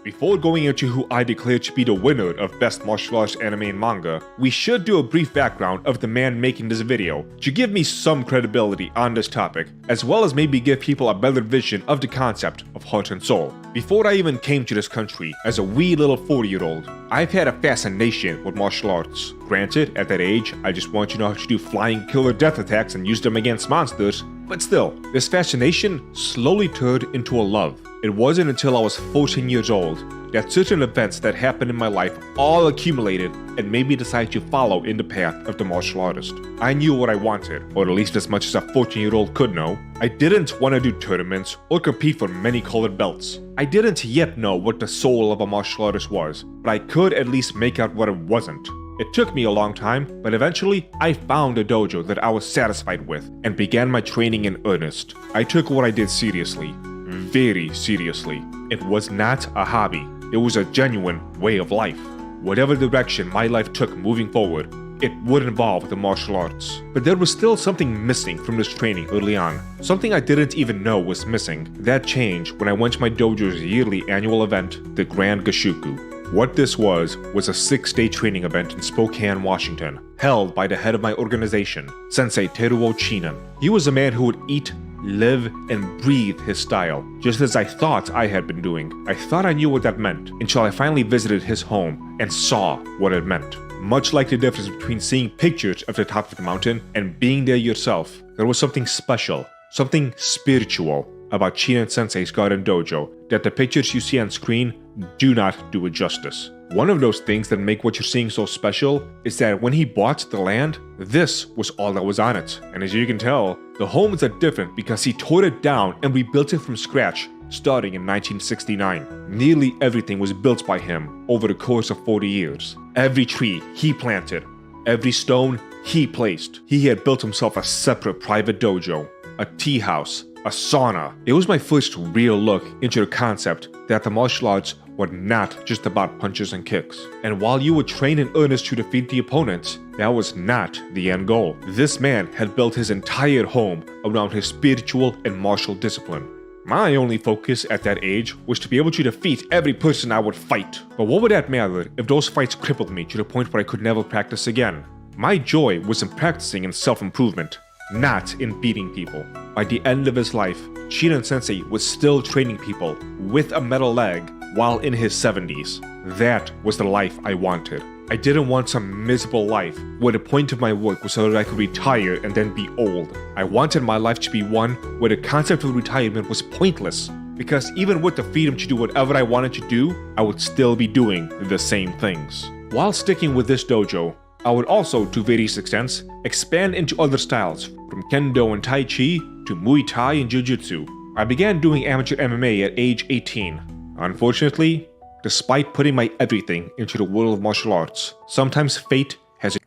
Before going into who I declare to be the winner of Best Martial Arts Anime and Manga, we should do a brief background of the man making this video to give me some credibility on this topic, as well as maybe give people a better vision of the concept of heart and soul. Before I even came to this country, as a wee little 40-year-old, I've had a fascination with martial arts. Granted, at that age, I just wanted to know how to do flying killer death attacks and use them against monsters, but still, this fascination slowly turned into a love. It wasn't until I was 14 years old that certain events that happened in my life all accumulated and made me decide to follow in the path of the martial artist. I knew what I wanted, or at least as much as a 14-year-old could know. I didn't want to do tournaments or compete for many colored belts. I didn't yet know what the soul of a martial artist was, but I could at least make out what it wasn't. It took me a long time, but eventually I found a dojo that I was satisfied with and began my training in earnest. I took what I did seriously. Very seriously. It was not a hobby. It was a genuine way of life. Whatever direction my life took moving forward, it would involve the martial arts. But there was still something missing from this training early on. Something I didn't even know was missing. That changed when I went to my dojo's yearly annual event, the Grand Gashuku. What this was a 6-day training event in Spokane, Washington, held by the head of my organization, Sensei Teruo Chinen. He was a man who would eat, live, and breathe his style, just as I thought I had been doing. I thought I knew what that meant, until I finally visited his home and saw what it meant. Much like the difference between seeing pictures of the top of the mountain and being there yourself, there was something special, something spiritual about Chinen Sensei's garden dojo that the pictures you see on screen do not do it justice. One of those things that make what you're seeing so special is that when he bought the land, this was all that was on it. And as you can tell, the homes are different because he tore it down and rebuilt it from scratch, starting in 1969. Nearly everything was built by him over the course of 40 years. Every tree he planted, every stone he placed. He had built himself a separate private dojo, a tea house, a sauna. It was my first real look into the concept that the martial arts were not just about punches and kicks. And while you would train in earnest to defeat the opponents, that was not the end goal. This man had built his entire home around his spiritual and martial discipline. My only focus at that age was to be able to defeat every person I would fight. But what would that matter if those fights crippled me to the point where I could never practice again? My joy was in practicing in self-improvement, not in beating people. By the end of his life, Chinen Sensei was still training people with a metal leg while in his 70s. That was the life I wanted. I didn't want some miserable life where the point of my work was so that I could retire and then be old. I wanted my life to be one where the concept of retirement was pointless, because even with the freedom to do whatever I wanted to do, I would still be doing the same things. While sticking with this dojo, I would also, to various extents, expand into other styles, from Kendo and Tai Chi to Muay Thai and Jiu-Jitsu. I began doing amateur MMA at age 18. Unfortunately, despite putting my everything into the world of martial arts, sometimes fate has...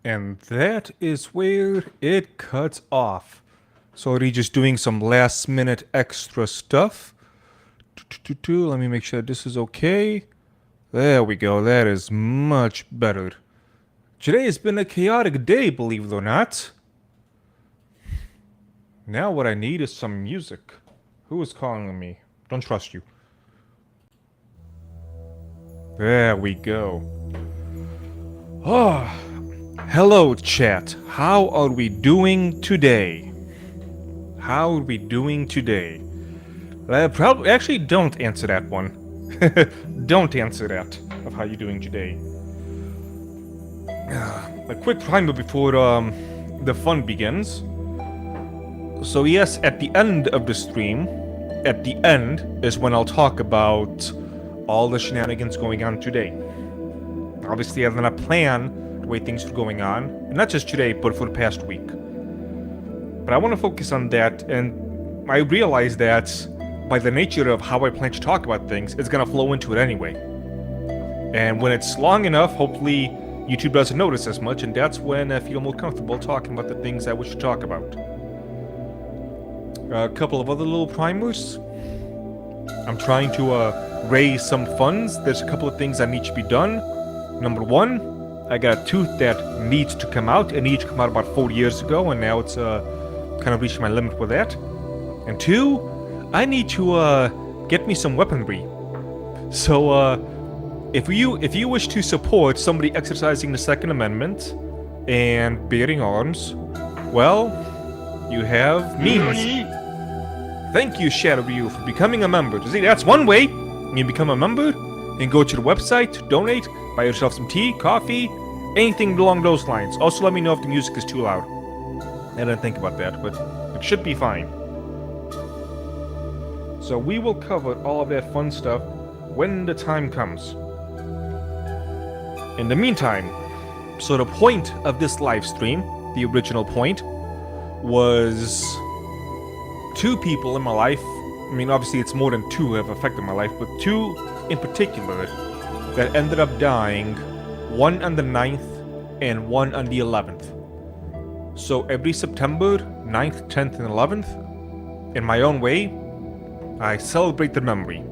And that is where it cuts off. Sorry, just doing some last minute extra stuff. Let me make sure this is okay. There we go, that is much better. Today has been a chaotic day, believe it or not. Now what I need is some music. Who is calling me? Don't trust you. There we go. Oh, hello chat. How are we doing today? How are we doing today? Probably, actually don't answer that one. Don't answer that, of how you're doing today. A quick primer before the fun begins. So yes, at the end of the stream, at the end is when I'll talk about all the shenanigans going on today. Obviously, I did not plan the way things were going on, and not just today, but for the past week. But I want to focus on that, and I realize that by the nature of how I plan to talk about things, it's gonna flow into it anyway. And when it's long enough, hopefully YouTube doesn't notice as much, and that's when I feel more comfortable talking about the things I wish to talk about. A couple of other little primers. I'm trying to raise some funds. There's a couple of things that need to be done. Number one, I got a tooth that needs to come out. It needed to come out about 4 years ago, and now it's kind of reached my limit with that. And two, I need to get me some weaponry. So, if you wish to support somebody exercising the Second Amendment and bearing arms, well, you have means. Thank you, Shadowview, for becoming a member. See, that's one way. You become a member and go to the website, donate, buy yourself some tea, coffee, anything along those lines. Also, let me know if the music is too loud. I didn't think about that, but it should be fine. So we will cover all of that fun stuff when the time comes. In the meantime, so the point of this live stream, the original point, was 2 people in my life. I mean, obviously it's more than 2 have affected my life, but 2 in particular that ended up dying, one on the 9th and one on the 11th. So every September 9th, 10th, and 11th, in my own way, I celebrate the memory.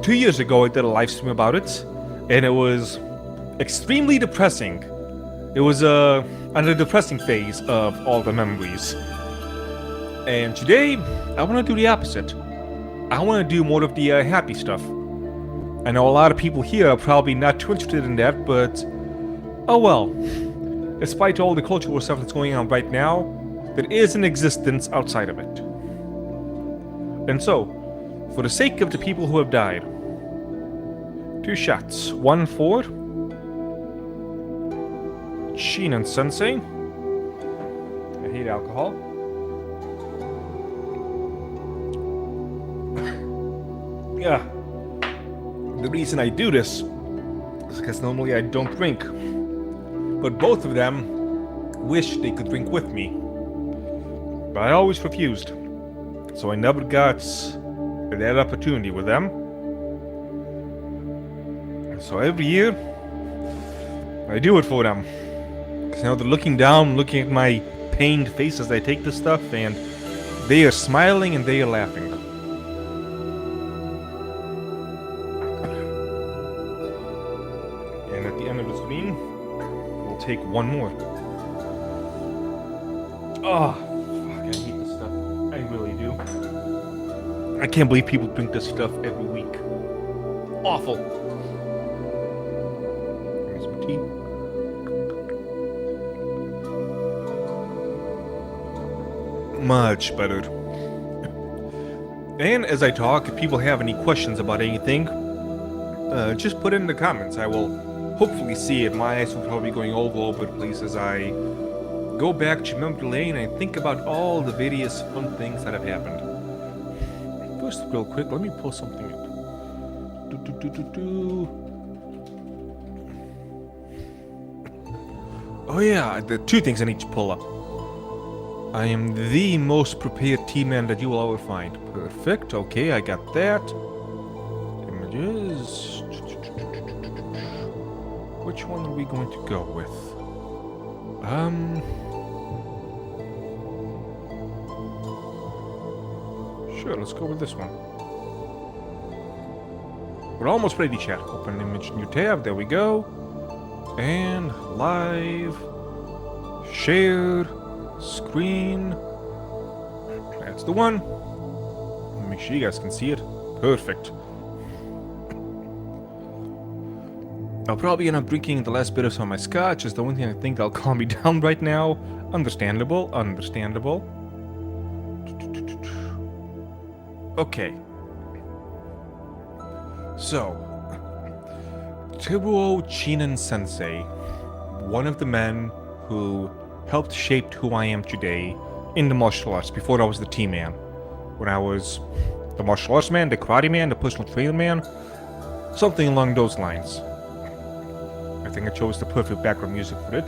2 years ago I did a live stream about it, and it was extremely depressing. It was on the depressing phase of all the memories. And today, I want to do the opposite. I want to do more of the happy stuff. I know a lot of people here are probably not too interested in that, but oh well. Despite all the cultural stuff that's going on right now, there is an existence outside of it. And so, for the sake of the people who have died, 2 shots. One for Chinen Sensei. I hate alcohol. Yeah. The reason I do this is because normally I don't drink. But both of them wish they could drink with me. But I always refused. So I never got that opportunity with them. So every year, I do it for them. Because now they're looking down, looking at my pained face as I take this stuff, and they are smiling and they are laughing. And at the end of the stream, we'll take one more. Oh, fuck, I hate this stuff. I really do. I can't believe people drink this stuff every week. Awful. Here's some tea. Much better. And as I talk, if people have any questions about anything, just put it in the comments. I will hopefully see it. My eyes will probably be going all over the place as I go back to memory lane and think about all the various fun things that have happened. First, real quick, let me pull something up. Oh yeah, the 2 things I need to pull up. I am the most prepared Teaman that you will ever find. Perfect. Okay, I got that. Images. Which one are we going to go with? Sure, let's go with this one. We're almost ready, chat. Open image, new tab. There we go. And live. Share. Screen. That's the one. Make sure you guys can see it. Perfect. I'll probably end up drinking the last bit of some of my scotch. Is the one thing I think that'll calm me down right now. Understandable. Understandable. Okay. So, Teruo Chinen Sensei, one of the men who helped shape who I am today in the martial arts before I was the Teaman. When I was the martial arts man, the karate man, the personal trainer man, something along those lines. I think I chose the perfect background music for it.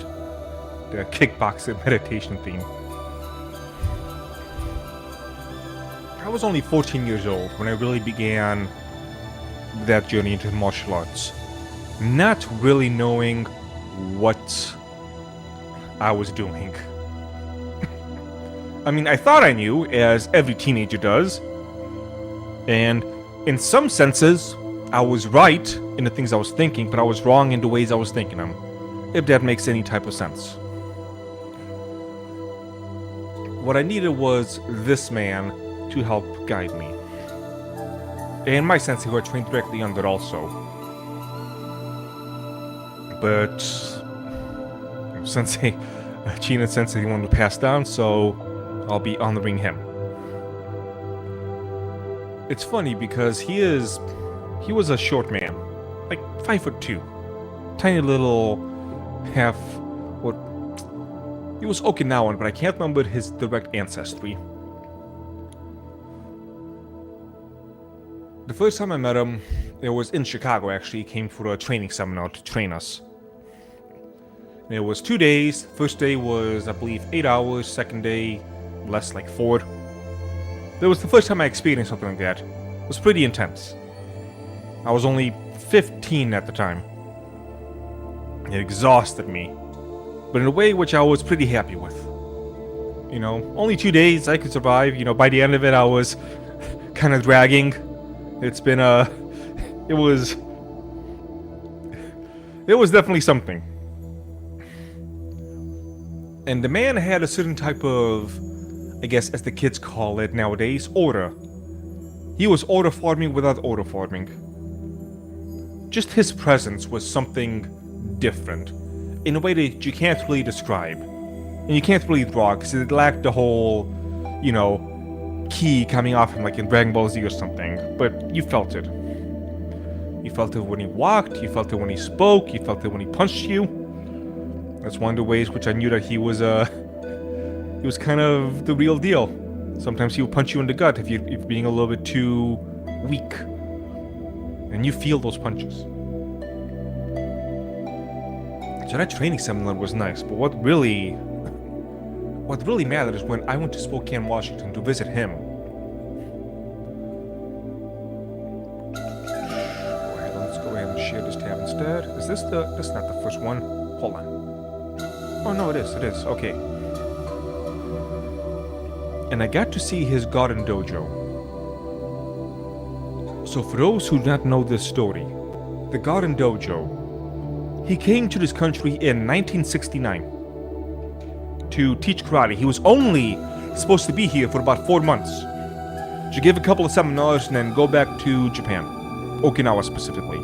The kickboxing meditation theme. I was only 14 years old when I really began that journey into martial arts. Not really knowing what I was doing. I mean, I thought I knew, as every teenager does. And in some senses, I was right in the things I was thinking, but I was wrong in the ways I was thinking them. If that makes any type of sense. What I needed was this man to help guide me. And my sensei who I trained directly under also. But Sensei Chinen Sensei wanted to pass down, so I'll be honoring him. It's funny because he was a short man, like 5'2", tiny little half. What? He was Okinawan, but I can't remember his direct ancestry. The first time I met him, it was in Chicago. Actually, he came for a training seminar to train us. And it was 2 days. First day was, I believe, 8 hours. Second day, less, like 4. That was the first time I experienced something like that. It was pretty intense. I was only 15 at the time. It exhausted me, but in a way which I was pretty happy with. You know, only 2 days, I could survive. You know, by the end of it, I was kind of dragging. It's been it was definitely something. And the man had a certain type of, I guess as the kids call it nowadays, order. He was order farming without order farming. Just his presence was something different, in a way that you can't really describe. And you can't really draw, because it lacked the whole, you know, key coming off him like in Dragon Ball Z or something. But you felt it. You felt it when he walked, you felt it when he spoke, you felt it when he punched you. That's one of the ways which I knew that he was kind of the real deal. Sometimes he would punch you in the gut if you're being a little bit too weak. And you feel those punches. So that training seminar was nice, but what really mattered is when I went to Spokane, Washington to visit him. Alright, let's go ahead and share this tab instead. Is this that's not the first one? Hold on. Oh no, it is, okay. And I got to see his garden dojo. So for those who do not know this story, the garden dojo, he came to this country in 1969 to teach karate. He was only supposed to be here for about 4 months, to give a couple of seminars and then go back to Japan, Okinawa specifically.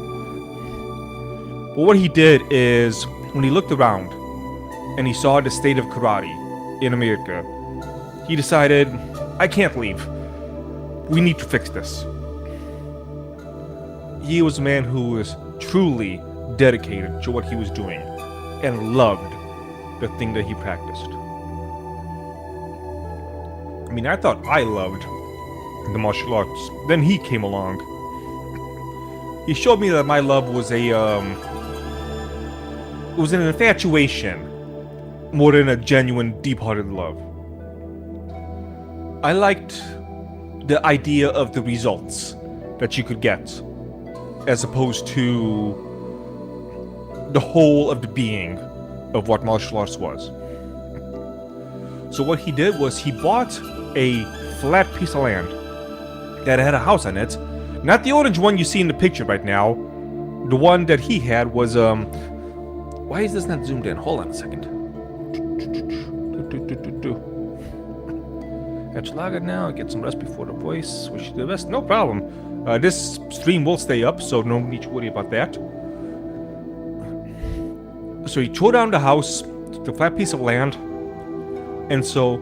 But what he did is, when he looked around and he saw the state of karate in America, he decided, I can't leave. We need to fix this. He was a man who was truly dedicated to what he was doing and loved the thing that he practiced. I mean, I thought I loved the martial arts. Then he came along. He showed me that my love was it was an infatuation more than a genuine, deep-hearted love. I liked the idea of the results that you could get, as opposed to the whole of the being of what martial arts was. So what he did was he bought a flat piece of land that had a house on it. Not the orange one you see in the picture right now. The one that he had was, why is this not zoomed in? Hold on a second. Catch lager now, get some rest before the voice. Wish you the best. No problem. This stream will stay up, so no need to worry about that. So he tore down the house, the flat piece of land, and so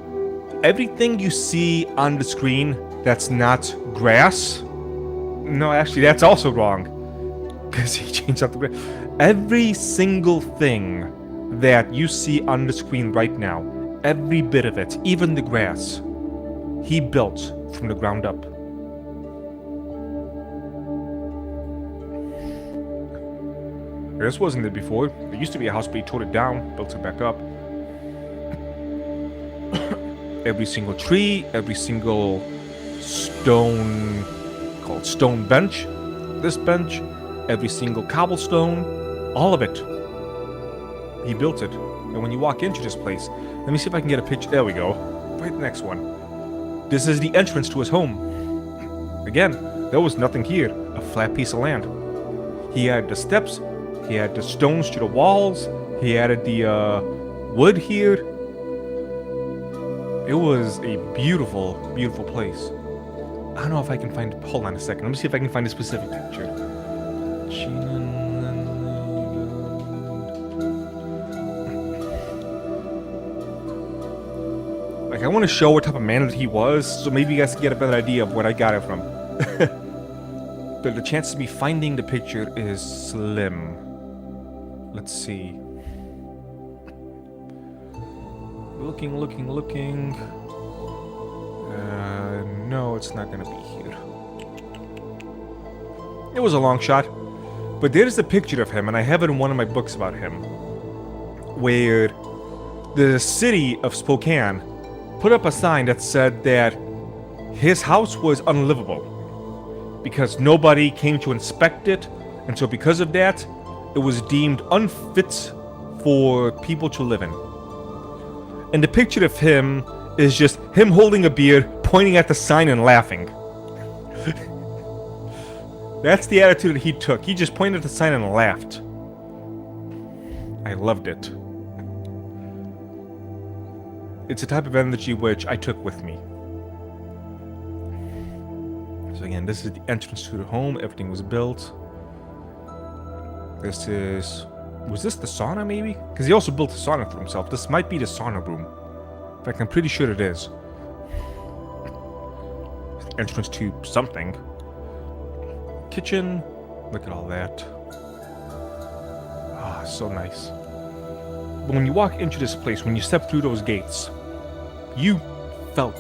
everything you see on the screen that's not grass, no, actually that's also wrong, because he changed up the grass. Every single thing that you see on the screen right now, every bit of it, even the grass, he built from the ground up. This wasn't it before. There used to be a house, but he tore it down, built it back up. Every single tree, every single stone, called stone bench, this bench, every single cobblestone, all of it. He built it. And when you walk into this place, let me see if I can get a picture. There we go. Right, the next one. This is the entrance to his home. Again, there was nothing here. A flat piece of land. He had the steps. He had the stones to the walls. He added the wood here. It was a beautiful, beautiful place. I don't know if I can find... Hold on a second. Let me see if I can find a specific picture. Chinen... Like, I want to show what type of man that he was, so maybe you guys can get a better idea of where I got it from. But the chance of me finding the picture is slim. Let's see. Looking. No, it's not gonna be here. It was a long shot. But there's a picture of him, and I have it in one of my books about him, where the city of Spokane put up a sign that said that his house was unlivable because nobody came to inspect it, and so because of that, it was deemed unfit for people to live in. And the picture of him is just him holding a beer, pointing at the sign and laughing. That's the attitude that he took. He just pointed at the sign and laughed. I loved it. It's a type of energy which I took with me. So again, this is the entrance to the home. Everything was built. This is... Was this the sauna, maybe? Because he also built a sauna for himself. This might be the sauna room. In fact, I'm pretty sure it is. Entrance to something. Kitchen. Look at all that. Ah, so nice. But when you walk into this place, when you step through those gates, you felt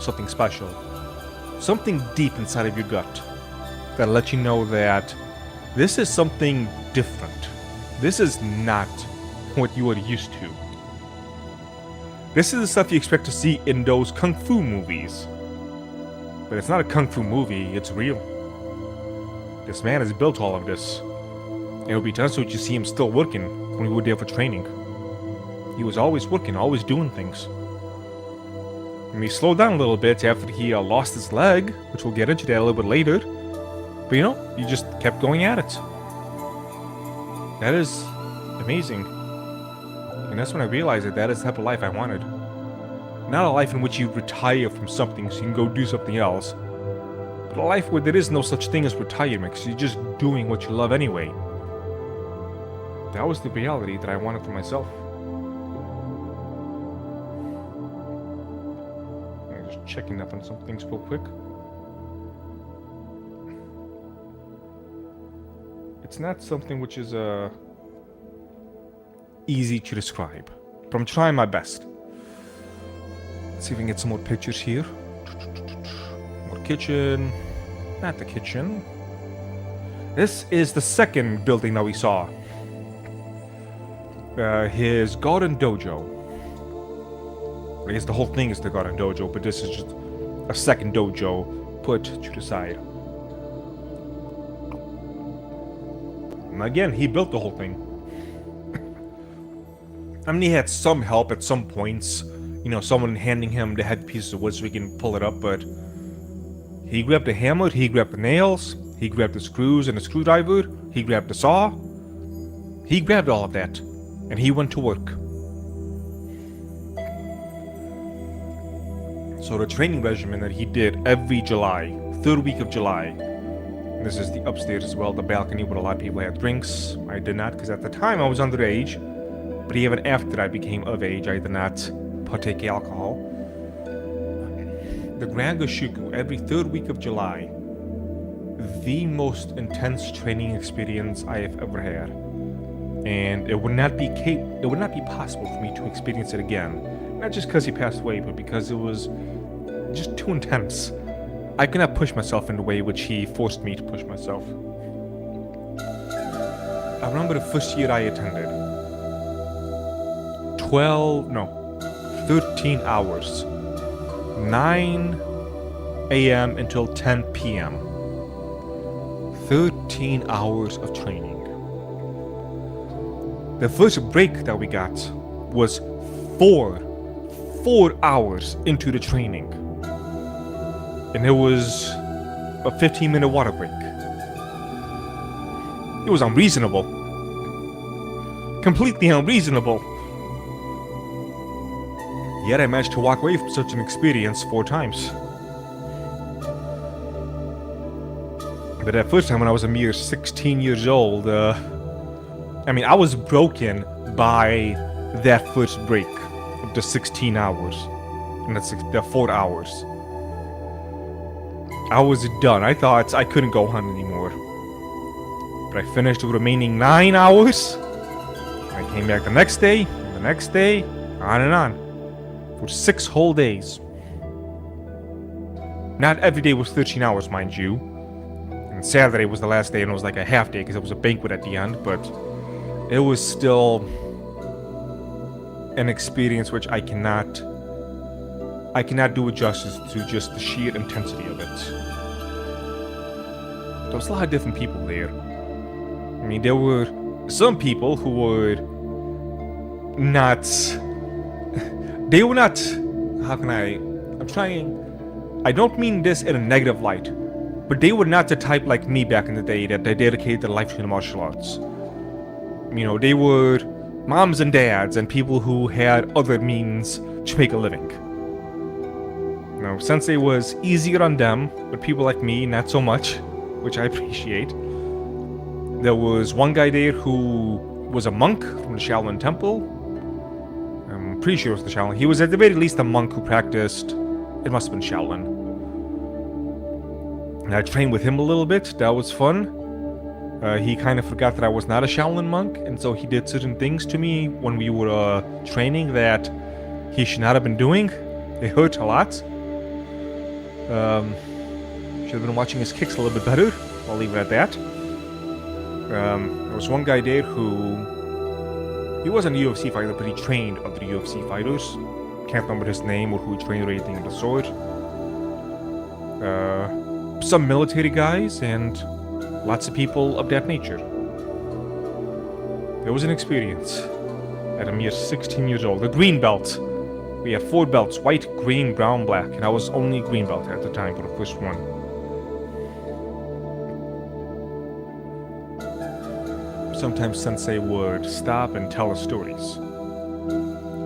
something special. Something deep inside of your gut that let you know that this is something different. This is not what you are used to. This is the stuff you expect to see in those kung fu movies. But it's not a kung fu movie, it's real. This man has built all of this. And it'll be done so that you see him still working when we were there for training. He was always working, always doing things. And he slowed down a little bit after he lost his leg, which we'll get into that a little bit later. But you know, he just kept going at it. That is amazing. And that's when I realized that that is the type of life I wanted. Not a life in which you retire from something so you can go do something else. But a life where there is no such thing as retirement because you're just doing what you love anyway. That was the reality that I wanted for myself. I'm just checking up on some things real quick. It's not something which is easy to describe, but I'm trying my best. Let's see if we can get some more pictures here. More kitchen. Not the kitchen. This is the second building that we saw. His garden dojo. I guess the whole thing is the garden dojo, but this is just a second dojo put to the side. And again, he built the whole thing. I mean, he had some help at some points. You know, someone handing him the headpiece of wood so he can pull it up, but he grabbed the hammer, he grabbed the nails, he grabbed the screws and the screwdriver, he grabbed the saw. He grabbed all of that, and he went to work. So the training regimen that he did every July, third week of July, and this is the upstairs as well, the balcony where a lot of people had drinks. I did not, because at the time I was underage, but even after I became of age, I did not partake alcohol. The Grand Gashuku, every third week of July, the most intense training experience I have ever had. And it would not be possible for me to experience it again. Not just because he passed away, but because it was just too intense. I could not push myself in the way which he forced me to push myself. I remember the first year I attended. 13 hours. 9 a.m. until 10 p.m. 13 hours of training. The first break that we got was 4 hours into the training. And it was a 15-minute water break. It was unreasonable. Completely unreasonable. Yet I managed to walk away from such an experience 4 times. But that first time when I was a mere 16 years old, I mean, I was broken by that first break of the 16 hours. And the 4 hours. I was done. I thought I couldn't go on anymore. But I finished the remaining 9 hours. I came back the next day, and the next day, on and on. For 6 whole days. Not every day was 13 hours, mind you. And Saturday was the last day, and it was like a half day because it was a banquet at the end, but it was still an experience which I cannot do justice to just the sheer intensity of it. There was a lot of different people there. I mean, there were some people who were not... They were not... How can I... I'm trying... I don't mean this in a negative light, but they were not the type like me back in the day that they dedicated their life to the martial arts. You know, they were moms and dads and people who had other means to make a living. You know, Sensei was easier on them, but people like me, not so much, which I appreciate. There was one guy there who was a monk from the Shaolin Temple. I'm pretty sure it was the Shaolin. He was at the very least a monk who practiced. It must have been Shaolin. And I trained with him a little bit. That was fun. He kind of forgot that I was not a Shaolin monk, and so he did certain things to me when we were training that he should not have been doing. It hurt a lot. Should have been watching his kicks a little bit better. I'll leave it at that. There was one guy there who... He wasn't a UFC fighter, but he trained other UFC fighters. Can't remember his name or who he trained or anything of the sort. Some military guys and lots of people of that nature. It was an experience. At a mere 16 years old. A green belt. We had 4 belts, white, green, brown, black, and I was only green belt at the time for the first one. Sometimes Sensei would stop and tell us stories.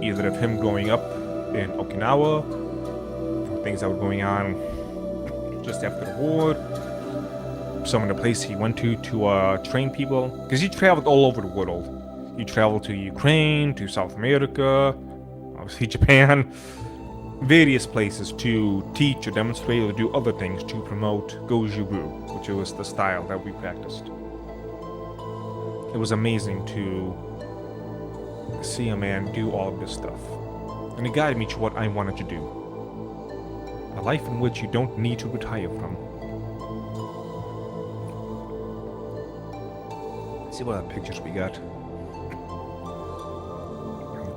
Either of him growing up in Okinawa, things that were going on just after the war, some of the places he went to train people, because he traveled all over the world. He traveled to Ukraine, to South America, obviously Japan, various places to teach or demonstrate or do other things to promote Goju-Ryu, which was the style that we practiced. It was amazing to see a man do all of this stuff. And it guided me to what I wanted to do. A life in which you don't need to retire from. Let's see what other pictures we got.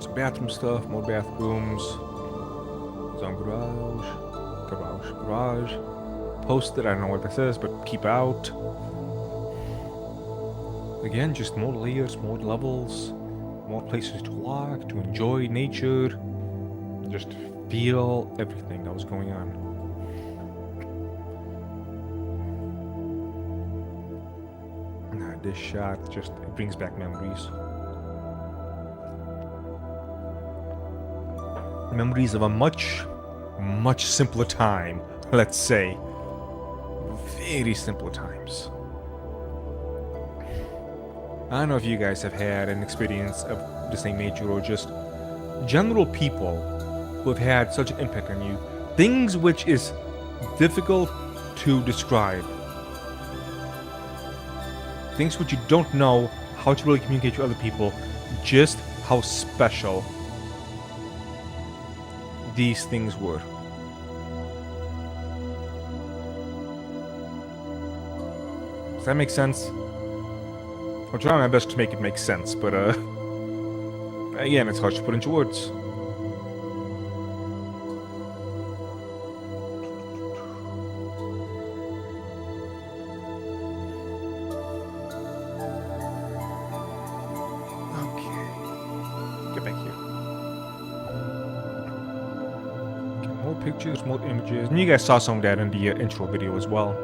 Some bathroom stuff, more bathrooms. Some garage. Posted, I don't know what this is, but keep out. Again, just more layers, more levels, more places to walk, to enjoy nature. Just feel everything that was going on. This shot just it brings back memories. Memories of a much simpler time, let's say. Very simpler times. I don't know if you guys have had an experience of the same nature or just general people who have had such an impact on you. Things which is difficult to describe. Things which you don't know how to really communicate to other people. Just how special these things were. Does that make sense? I'm trying my best to make it make sense, but again, it's hard to put into words. Pictures, more images, and you guys saw some of that in the intro video as well.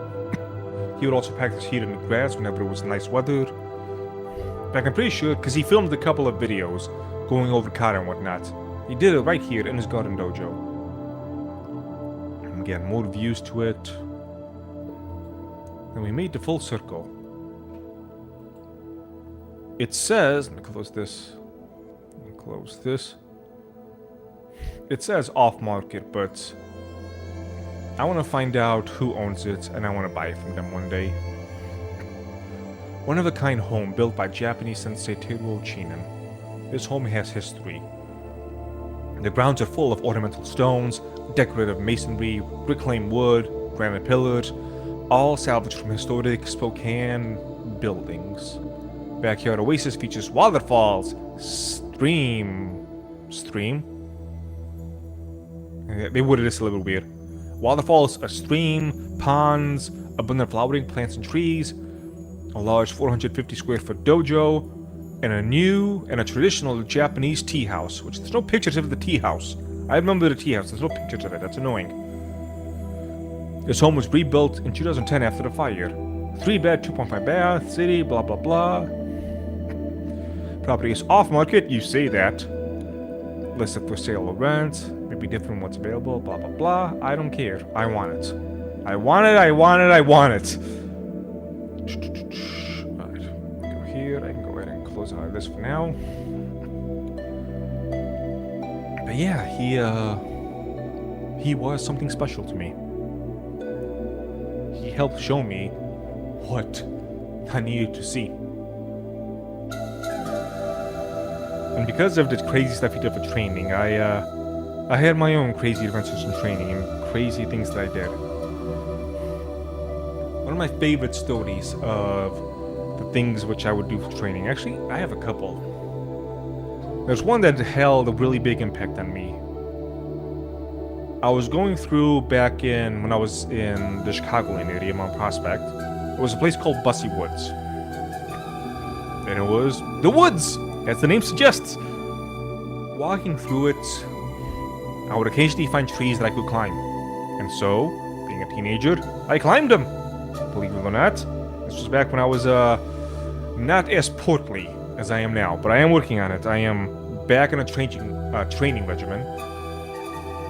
He would also practice here in the grass whenever it was nice weather. In fact, I'm pretty sure, because he filmed a couple of videos going over kata and whatnot. He did it right here in his garden dojo. And again, more views to it. And we made the full circle. It says, let me close this. Let me close this. It says off market, but I want to find out who owns it, and I want to buy it from them one day. One of a kind home built by Japanese Sensei Teruo Chinen. This home has history. The grounds are full of ornamental stones, decorative masonry, reclaimed wood, granite pillars, all salvaged from historic Spokane buildings. Backyard oasis features waterfalls, stream. They worded this a little weird. Waterfalls, a stream, ponds, abundant flowering plants and trees, a large 450 square foot dojo, and a new and a traditional Japanese tea house, which there's no pictures of the tea house. I remember the tea house, there's no pictures of it, that's annoying. This home was rebuilt in 2010 after the fire. 3-bed, 2.5 bath, city, blah blah blah. Property is off market, you say that. Listed for sale or rent, maybe different what's available, blah blah blah. I don't care, I want it. I want it, I want it, I want it. Alright, go here, I can go ahead and close out of this for now. But yeah, he was something special to me. He helped show me what I needed to see. And because of the crazy stuff he did for training, I had my own crazy adventures in training and crazy things that I did. One of my favorite stories of the things which I would do for training, actually, I have a couple. There's one that held a really big impact on me. I was going through back in, when I was in the Chicagoland area, Mount Prospect. There was a place called Bussy Woods. And it was the woods, as the name suggests. Walking through it, I would occasionally find trees that I could climb. And so, being a teenager, I climbed them. Believe it or not. This was back when I was not as portly as I am now, but I am working on it. I am back in a training regimen.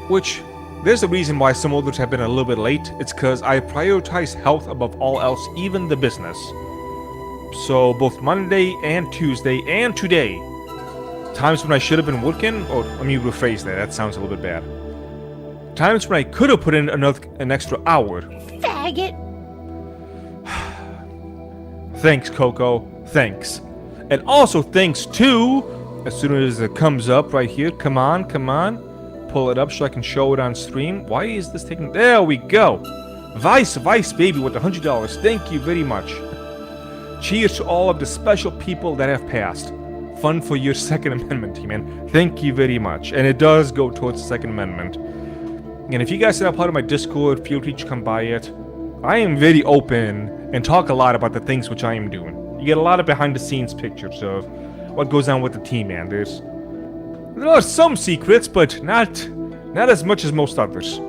Which, there's a reason why some others have been a little bit late. It's because I prioritize health above all else, even the business. So both Monday and Tuesday and today, times when I should have been working, or let me rephrase that sounds a little bit bad. Times when I could have put in an extra hour. Faggot! Thanks, Coco. Thanks. And also thanks to, as soon as it comes up right here, come on. Pull it up so I can show it on stream. Why is this taking... There we go. Vice baby with $100. Thank you very much. Cheers to all of the special people that have passed. Fun for your Second Amendment, Teaman. Thank you very much. And it does go towards the Second Amendment. And if you guys are not part of my Discord, feel free to come by it. I am very open and talk a lot about the things which I am doing. You get a lot of behind the scenes pictures of what goes on with the team, man. There are some secrets, but not as much as most others.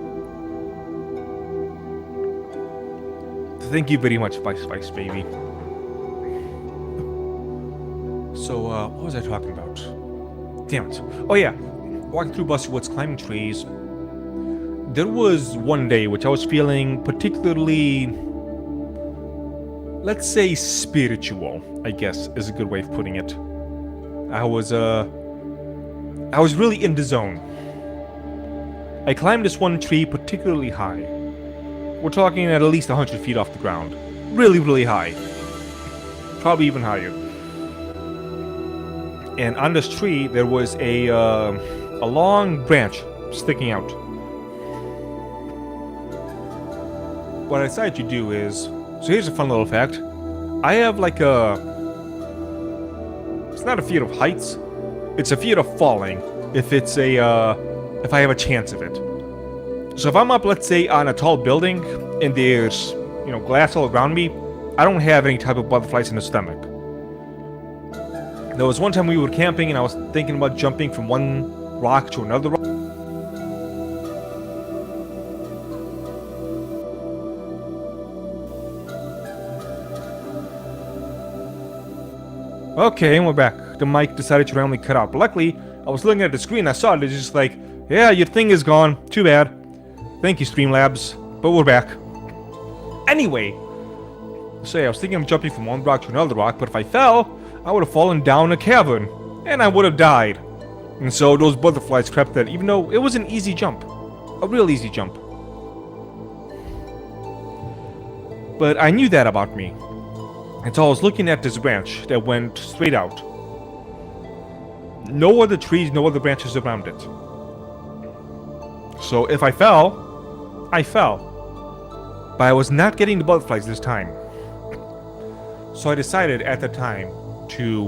Thank you very much, Vice baby. So, what was I talking about? Damn it. Oh yeah, walking through Bussy Woods, climbing trees. There was one day which I was feeling particularly, let's say, spiritual, I guess is a good way of putting it. I was really in the zone. I climbed this one tree particularly high. We're talking at least 100 feet off the ground. Really, really high. Probably even higher. And on this tree, there was a long branch sticking out. What I decided to do is... So here's a fun little fact. I have like a... It's not a fear of heights. It's a fear of falling. If it's a... if I have a chance of it. So if I'm up, let's say, on a tall building, and there's, glass all around me, I don't have any type of butterflies in the stomach. There was one time we were camping, and I was thinking about jumping from one rock to another rock. Okay, and we're back. The mic decided to randomly cut out. But luckily, I was looking at the screen, I saw it, it's just like, yeah, your thing is gone. Too bad. Thank you, Streamlabs. But we're back. Anyway, So yeah, I was thinking of jumping from one rock to another rock, but if I fell, I would have fallen down a cavern, and I would have died. And so those butterflies crept in, even though it was an easy jump. A real easy jump. But I knew that about me. And so I was looking at this branch that went straight out. No other trees, no other branches around it. So if I fell, I fell. But I was not getting the butterflies this time. So I decided at the time to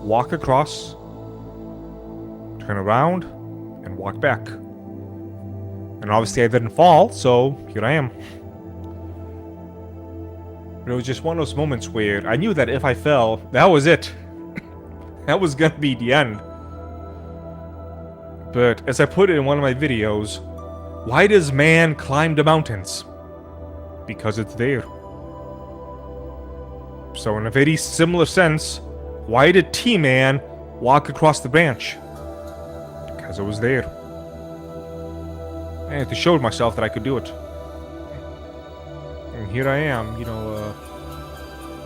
walk across, turn around, and walk back. And obviously I didn't fall, so here I am. But it was just one of those moments where I knew that if I fell, that was it. That was gonna be the end. But as I put it in one of my videos, why does man climb the mountains? Because it's there. So in a very similar sense, why did Teaman walk across the branch? Because it was there. I had to show myself that I could do it. And here I am, you know,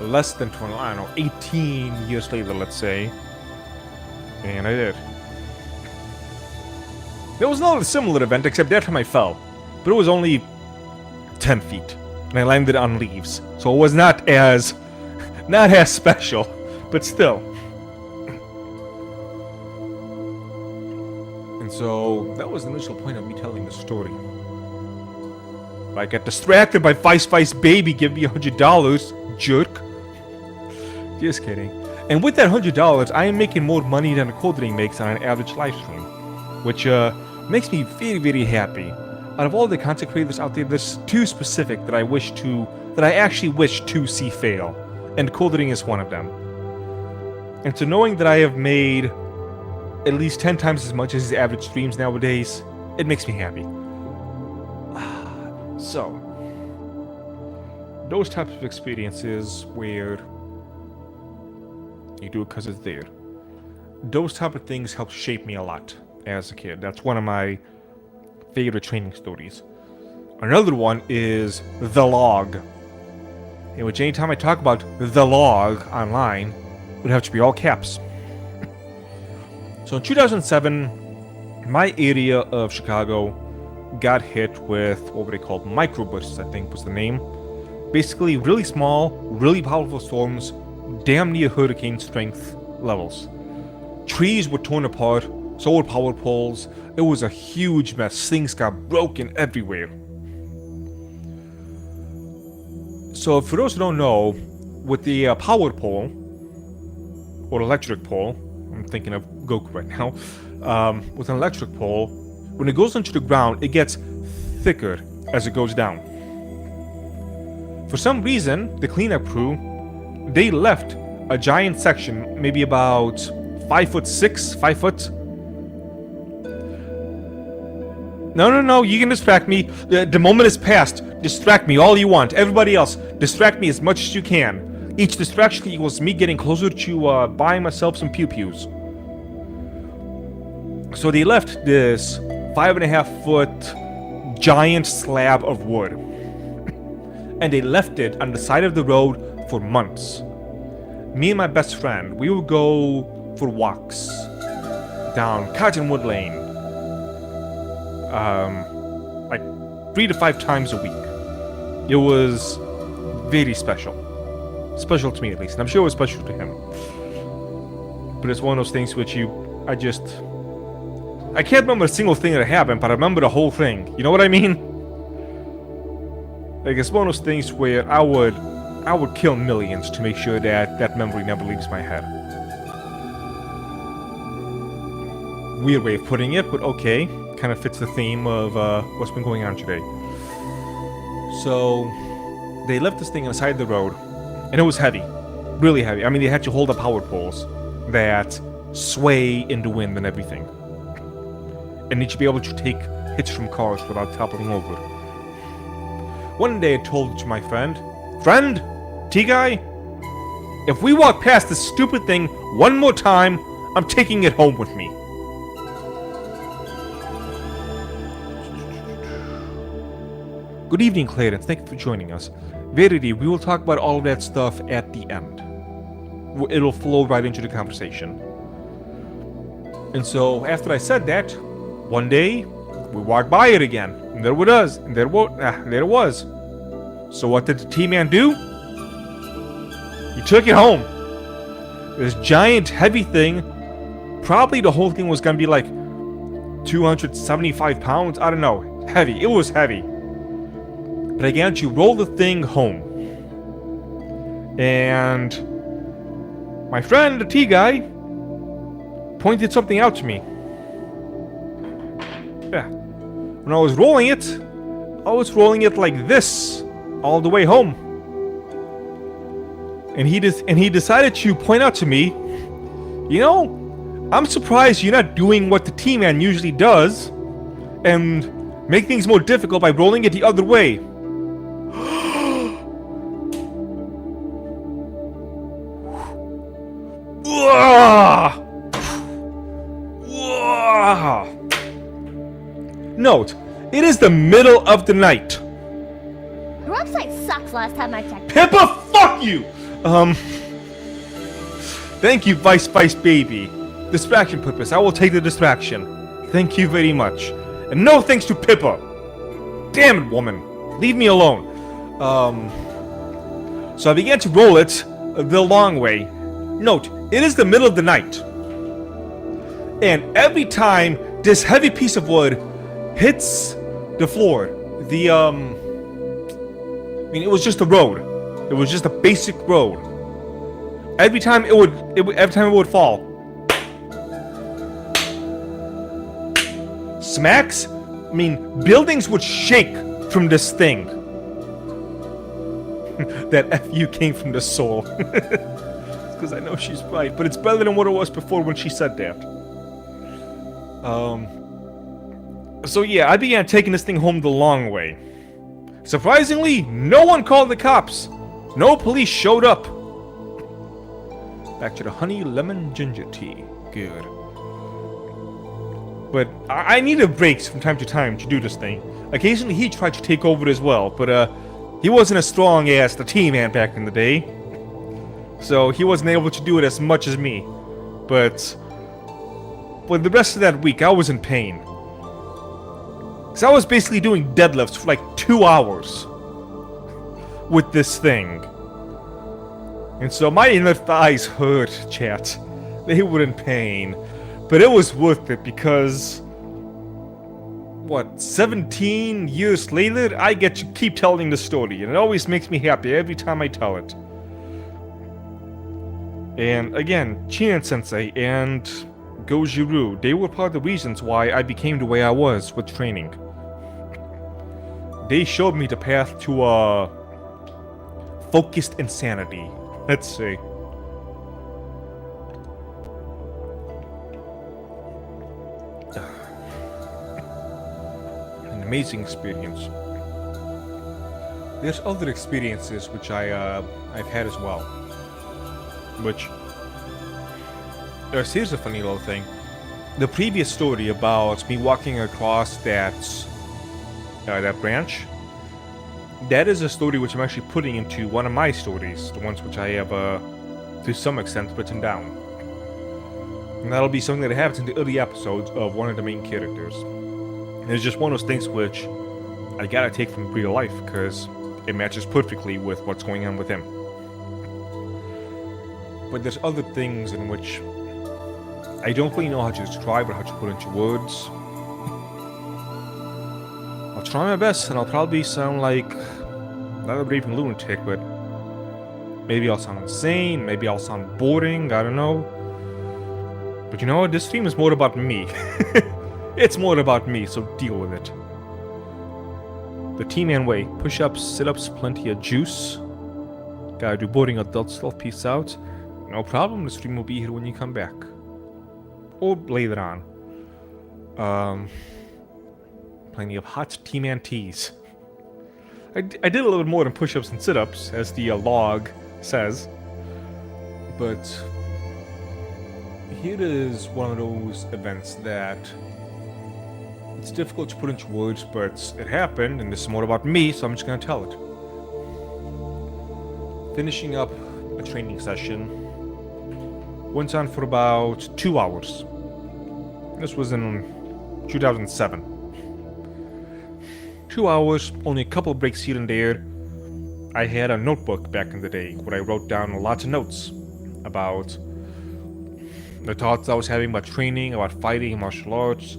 less than 20, I don't know, 18 years later, let's say. And I did. There was another similar event, except that time I fell. But it was only 10 feet. And I landed on leaves. So it was not as special, but still. And so that was the initial point of me telling the story. I get distracted by Vice Baby, give me $100, jerk. Just kidding. And with that $100, I am making more money than a Coldring makes on an average live stream, which makes me very, very happy. Out of all the content creators out there, there's two specific that I actually wish to see fail, and Coldring is one of them. And so knowing that I have made at least 10 times as much as his average streams nowadays, it makes me happy. So, those types of experiences where you do it because it's there. Those type of things help shape me a lot as a kid. That's one of my favorite training stories. Another one is The Log, in which anytime I talk about The Log online, it would have to be all caps. So in 2007, my area of Chicago got hit with what were they called? Microbursts, I think was the name. Basically really small, really powerful storms, damn near hurricane strength levels. Trees were torn apart, solar power poles. It was a huge mess. Things got broken everywhere. So for those who don't know, with the power pole, or electric pole, I'm thinking of Goku right now, with an electric pole, when it goes into the ground, it gets thicker as it goes down. For some reason, the cleanup crew, they left a giant section, maybe about 5'6", 5 foot. No, you can distract me. The moment is past. Distract me all you want. Everybody else, distract me as much as you can. Each distraction equals me getting closer to buying myself some pew-pews. So they left this 5.5 foot giant slab of wood. And they left it on the side of the road for months. Me and my best friend, we would go for walks down Cottonwood Lane. Like 3 to 5 times a week. It was very special. Special to me at least, and I'm sure it was special to him. But it's one of those things which I can't remember a single thing that happened, but I remember the whole thing. You know what I mean? Like, it's one of those things where I would kill millions to make sure that that memory never leaves my head. Weird way of putting it, but okay. Kind of fits the theme of what's been going on today. So, they left this thing on the side of the road, and it was heavy. Really heavy. I mean, they had to hold up power poles that sway in the wind and everything. And they should be able to take hits from cars without toppling over. One day I told to my friend, T-Guy, if we walk past this stupid thing one more time, I'm taking it home with me. Good evening, Clarence. Thank you for joining us. Verity, we will talk about all of that stuff at the end. It'll flow right into the conversation. And so, after I said that, one day, we walked by it again. And there it was. And there it was. So what did the Teaman do? He took it home. This giant, heavy thing. Probably the whole thing was gonna be like 275 pounds. I don't know. Heavy. It was heavy. But again, she rolled the thing home. And my friend, the tea guy, pointed something out to me. Yeah. When I was rolling it like this all the way home. And he decided to point out to me, you know, I'm surprised you're not doing what the Teaman usually does and make things more difficult by rolling it the other way. Note, it is the middle of the night. Your website sucks last time I checked. Pippa, fuck you! Thank you, Vice Baby. Distraction purpose, I will take the distraction. Thank you very much. And no thanks to Pippa. Damn it, woman. Leave me alone. So I began to roll it the long way. Note, it is the middle of the night. And every time this heavy piece of wood hits the floor, I mean, it was just a road. It was just a basic road. Every time it would fall. Smacks? I mean, buildings would shake from this thing. That FU came from the soul. Because I know she's right, but it's better than what it was before when she said that. So yeah, I began taking this thing home the long way. Surprisingly, no one called the cops. No police showed up. Back to the honey lemon ginger tea. Good. But I needed breaks from time to time to do this thing. Occasionally he tried to take over as well, but he wasn't as strong as the Teaman back in the day. So he wasn't able to do it as much as me. But the rest of that week, I was in pain. So I was basically doing deadlifts for like 2 hours with this thing. And so my inner thighs hurt, chat. They were in pain. But it was worth it because, 17 years later, I get to keep telling the story. And it always makes me happy every time I tell it. And again, Chinen Sensei and Gojiru, they were part of the reasons why I became the way I was with training. They showed me the path to focused insanity. Let's see. An amazing experience. There's other experiences which I've had as well. Which, here's a funny little thing. The previous story about me walking across that branch, that is a story which I'm actually putting into one of my stories, the ones which I have, to some extent, written down. And that'll be something that happens in the early episodes of one of the main characters. And it's just one of those things which I gotta take from real life, because it matches perfectly with what's going on with him. But there's other things in which I don't really know how to describe or how to put into words. I'll try my best, and I'll probably sound like not a raving lunatic, but maybe I'll sound insane, maybe I'll sound boring, I don't know. But you know what, this stream is more about me. It's more about me, so deal with it. The Teaman way, push-ups, sit-ups, plenty of juice. Gotta do boring adult stuff, peace out. No problem, the stream will be here when you come back. Or later on. Plenty of hot Teaman teas. I did a little bit more than push-ups and sit-ups, as the log says. But here is one of those events that it's difficult to put into words, but it happened, and this is more about me, so I'm just gonna tell it. finishing up a training session. Went on for about 2 hours. This was in 2007. 2 hours, only a couple breaks here and there. I had a notebook back in the day where I wrote down lots of notes about the thoughts I was having about training, about fighting, martial arts,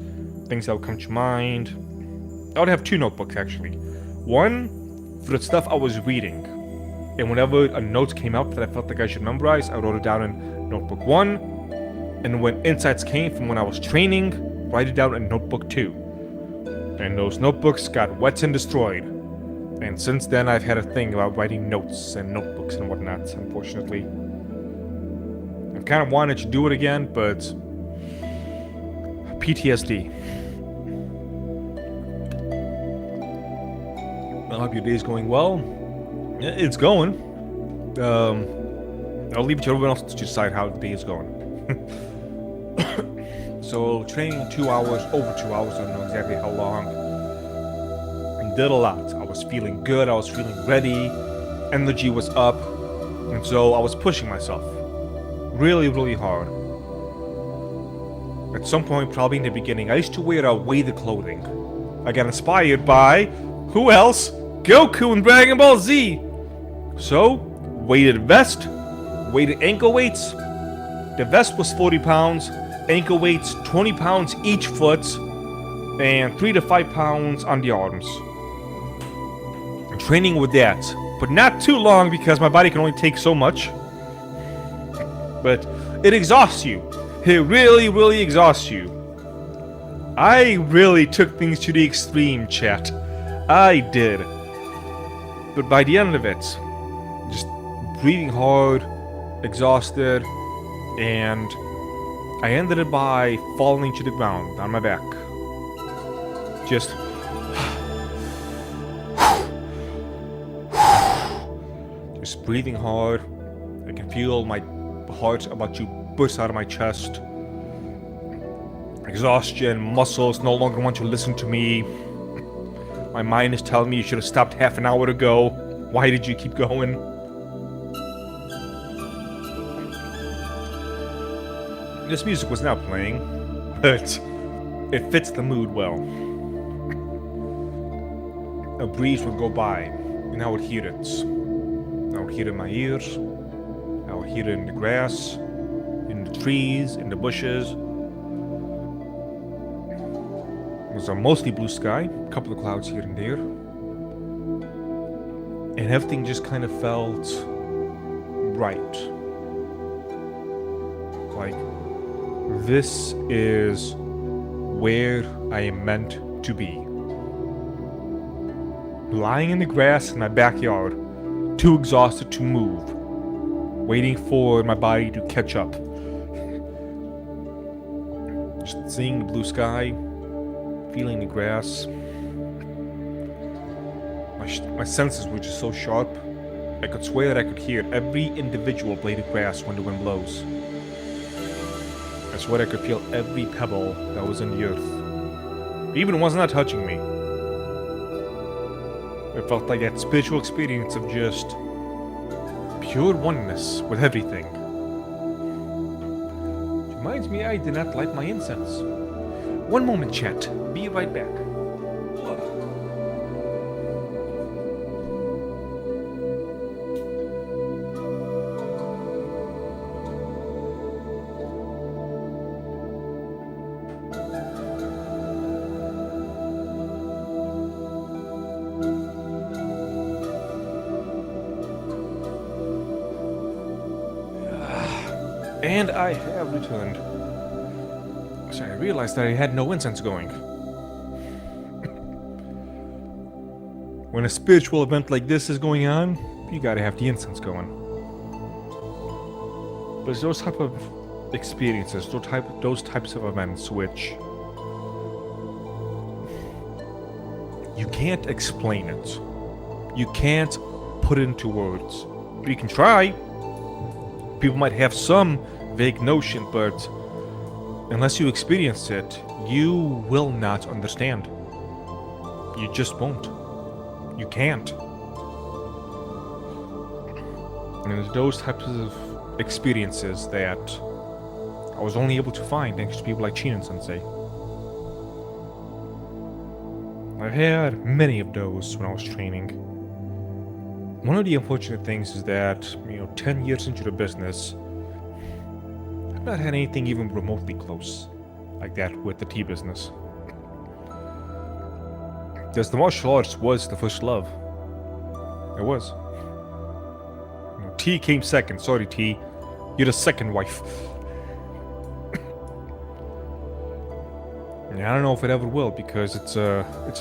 things that would come to mind. I would have 2 notebooks actually. One for the stuff I was reading, and whenever a note came up that I felt like I should memorize, I wrote it down in notebook 1, and when insights came from when I was training, write it down in notebook 2. And those notebooks got wet and destroyed. And since then, I've had a thing about writing notes and notebooks and whatnot, unfortunately. I kind of wanted to do it again, but PTSD. I hope your day's going well. It's going. I'll leave it to everyone else to decide how the day is going. So, training 2 hours, over 2 hours, I don't know exactly how long. And did a lot. I was feeling good, I was feeling ready, energy was up, and so I was pushing myself. Really, really hard. At some point, probably in the beginning, I used to wear a weighted clothing. I got inspired by, who else? Goku in Dragon Ball Z! So, weighted vest, weighted ankle weights. The vest was 40 pounds, ankle weights 20 pounds each foot, and 3 to 5 pounds on the arms. And training with that, but not too long because my body can only take so much. But it exhausts you. It really, really exhausts you. I really took things to the extreme, chat. I did. But by the end of it, just breathing hard, exhausted, and I ended it by falling to the ground on my back. Just breathing hard. I can feel my heart about to burst out of my chest. Exhaustion, muscles no longer want to listen to me. My mind is telling me you should have stopped half an hour ago. Why did you keep going? This music was not playing, but it fits the mood well. A breeze would go by, and I would hear it. I would hear it in my ears. I would hear it in the grass, in the trees, in the bushes. It was a mostly blue sky, a couple of clouds here and there. And everything just kind of felt right. Like, this is where I am meant to be. Lying in the grass in my backyard, too exhausted to move, waiting for my body to catch up. Just seeing the blue sky, feeling the grass. My senses were just so sharp, I could swear that I could hear every individual blade of grass when the wind blows. I swear I could feel every pebble that was in the earth. Even ones not touching me. It felt like that spiritual experience of just pure oneness with everything. It reminds me I did not light my incense. One moment, chat. Be right back. And I have returned. So I realized that I had no incense going. When a spiritual event like this is going on, you gotta have the incense going. But it's those type of experiences, those types of events which you can't explain it. You can't put it into words. You can try. People might have some vague notion, but unless you experience it, you will not understand. You just won't. You can't. And it's those types of experiences that I was only able to find thanks to people like Chinen Sensei. I've had many of those when I was training. One of the unfortunate things is that, 10 years into the business, I've not had anything even remotely close like that with the tea business. Because the martial arts was the first love. It was. Tea came second. Sorry, Tea. You're the second wife. Yeah, I don't know if it ever will because it's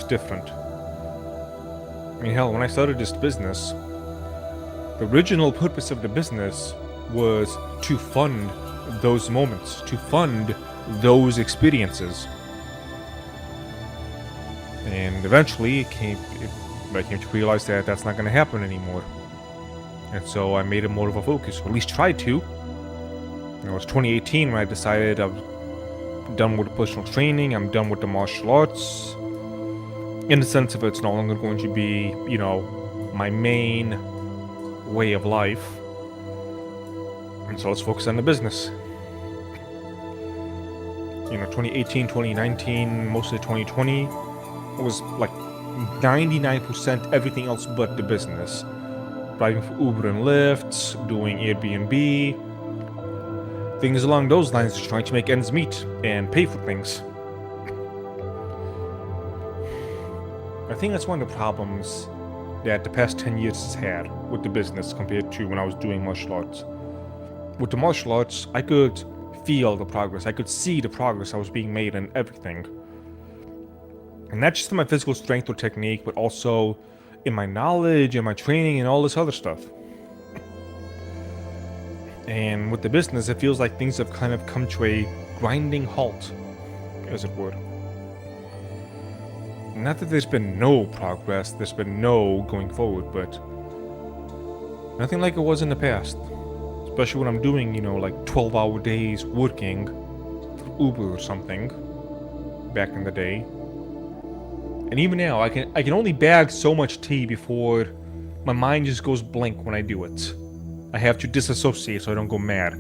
different. I mean, hell, when I started this business, the original purpose of the business was to fund those moments, to fund those experiences. And eventually, I came to realize that that's not going to happen anymore. And so I made it more of a focus, or at least tried to. It was 2018 when I decided I'm done with the personal training, I'm done with the martial arts. In the sense of it's no longer going to be, my main way of life. And so let's focus on the business. 2018, 2019, most of 2020 was like 99% everything else but the business. Driving for Uber and Lyft, doing Airbnb, things along those lines, just trying to make ends meet and pay for things. I think that's one of the problems that the past 10 years has had with the business compared to when I was doing martial arts. With the martial arts, I could feel the progress, I could see the progress that was being made in everything. And not just in my physical strength or technique, but also in my knowledge, in my training, and all this other stuff. And with the business, it feels like things have kind of come to a grinding halt, as it were. Not that there's been no progress, there's been no going forward, but nothing like it was in the past. Especially when I'm doing, like 12-hour days working for Uber or something back in the day. And even now, I can only bag so much tea before my mind just goes blank when I do it. I have to disassociate so I don't go mad.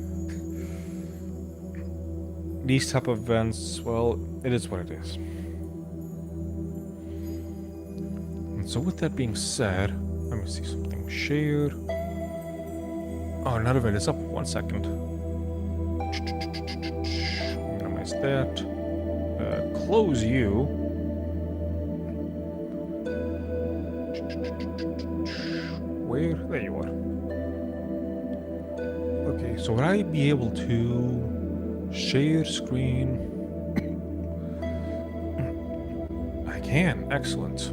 These type of events, well, it is what it is. And so with that being said, let me see something shared. Oh, another event is up. 1 second. Minimize that. Close you. Where? There you are. Okay, so would I be able to share screen? I can. Excellent.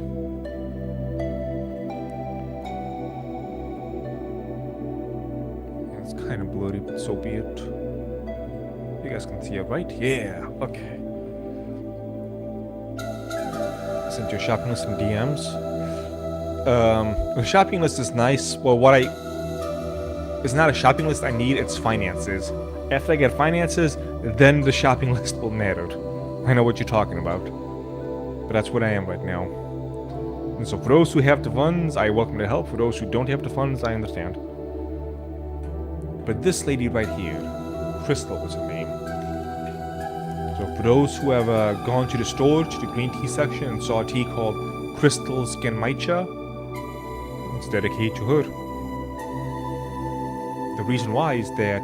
It's kind of blurry, but so be it. You guys can see it, right? Yeah. Okay. Sent you a shopping list and DMs. The shopping list is nice. Well, it's not a shopping list I need, it's finances. After I get finances, then the shopping list will matter. I know what you're talking about. But that's what I am right now. And so for those who have the funds, I welcome to help. For those who don't have the funds, I understand. But this lady right here, Crystal was her name. So for those who have gone to the store, to the green tea section, and saw a tea called Crystal's Genmaicha, it's dedicated to her. The reason why is that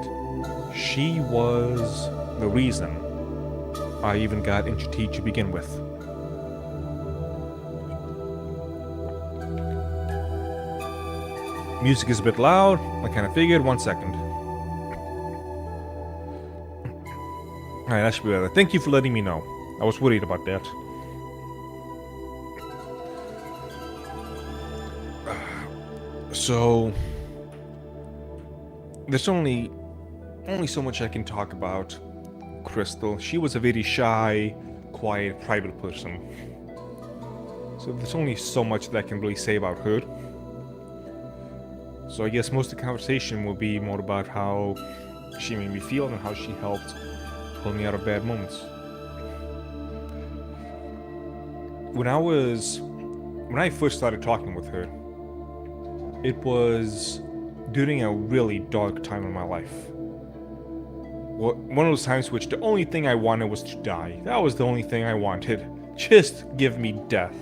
she was the reason I even got into tea to begin with. Music is a bit loud, I kind of figured. 1 second. Alright, that should be better. Thank you for letting me know. I was worried about that. So there's only so much I can talk about Crystal. She was a very shy, quiet, private person. So there's only so much that I can really say about her. So I guess most of the conversation will be more about how she made me feel and how she helped pull me out of bad moments. When I first started talking with her, it was during a really dark time in my life. One of those times which the only thing I wanted was to die. That was the only thing I wanted. Just give me death.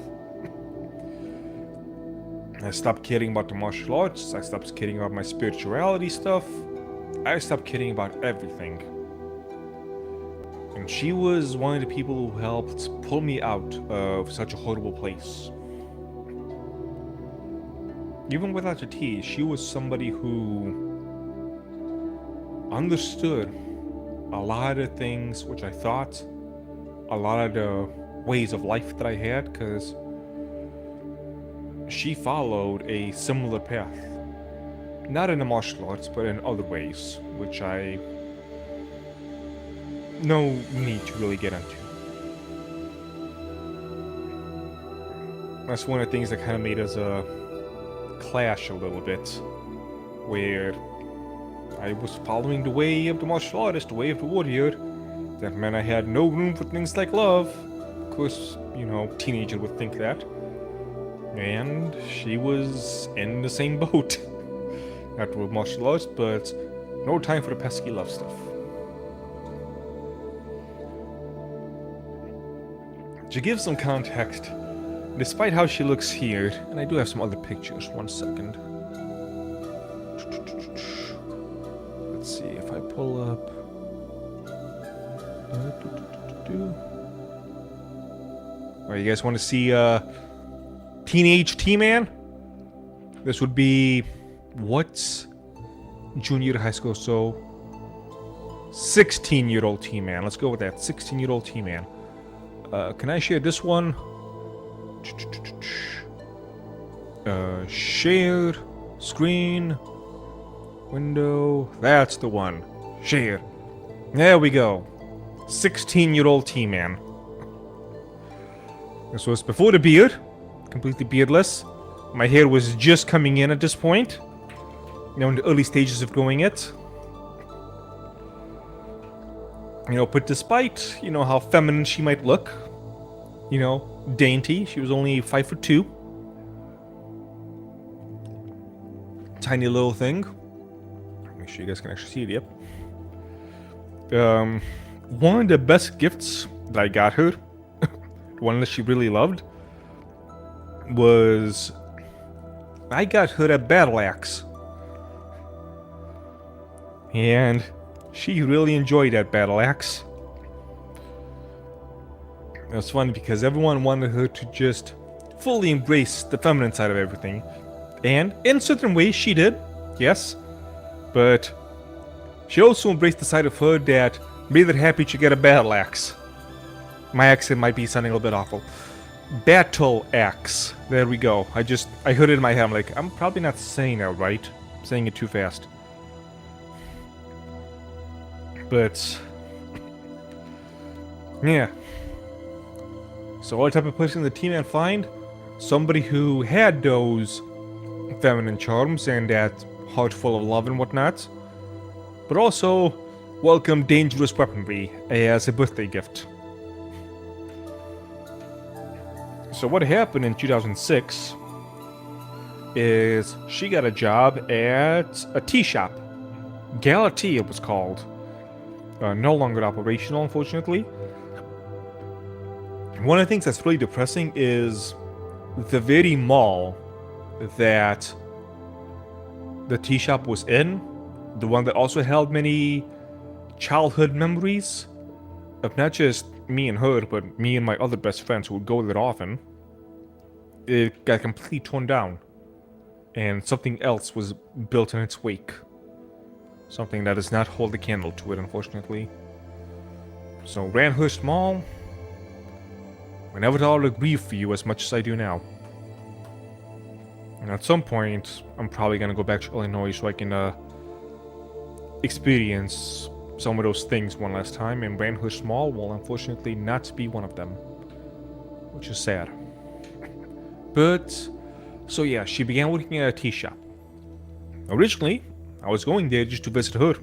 I stopped caring about the martial arts. I stopped caring about my spirituality stuff. I stopped caring about everything. And she was one of the people who helped pull me out of such a horrible place. Even without the tea, she was somebody who understood a lot of things which I thought, a lot of the ways of life that I had, because she followed a similar path. Not in the martial arts, but in other ways, which I no need to really get into. That's one of the things that kind of made us clash a little bit, where I was following the way of the martial artist, the way of the warrior. That meant I had no room for things like love. Of course, you know, teenager would think that. And she was in the same boat. Not with martial arts, but no time for the pesky love stuff. To give some context, despite how she looks here, and I do have some other pictures, one second. Let's see if I pull up. Alright, you guys want to see teenage Teaman? This would be what's junior high school, so 16-year-old Teaman. Let's go with that. 16-year-old Teaman. Can I share this one? Share screen window. That's the one. Share. There we go. 16-year-old Teaman. This was before the beard. Completely beardless. My hair was just coming in at this point. You know, in the early stages of growing it. You know, but despite, you know, how feminine she might look, you know, dainty, she was only 5'2". Tiny little thing. Make sure you guys can actually see it, yep. One of the best gifts that I got her, the one that she really loved, was I got her a battle axe. And she really enjoyed that battle axe. It was funny because everyone wanted her to just fully embrace the feminine side of everything. And in certain ways she did, yes. But she also embraced the side of her that made her happy to get a battle axe. My accent might be sounding a little bit awful. Battle axe. There we go. I heard it in my head. I'm like, I'm probably not saying that right. I'm saying it too fast. But yeah. So what type of person did Teaman find? Somebody who had those feminine charms and that heart full of love and whatnot, but also welcomed dangerous weaponry as a birthday gift. So what happened in 2006 is she got a job at a tea shop. Gala Tea it was called. No longer operational, unfortunately. One of the things that's really depressing is the very mall that the tea shop was in, the one that also held many childhood memories of not just me and her, but me and my other best friends who would go there often. It got completely torn down, and something else was built in its wake. Something that does not hold a candle to it, unfortunately. So, Ranhurst Mall, I never thought I would grieve for you as much as I do now. And at some point, I'm probably gonna go back to Illinois so I can experience some of those things one last time, and Ranhurst Mall will unfortunately not be one of them. Which is sad. But, so yeah, she began working at a tea shop. Originally, I was going there just to visit her.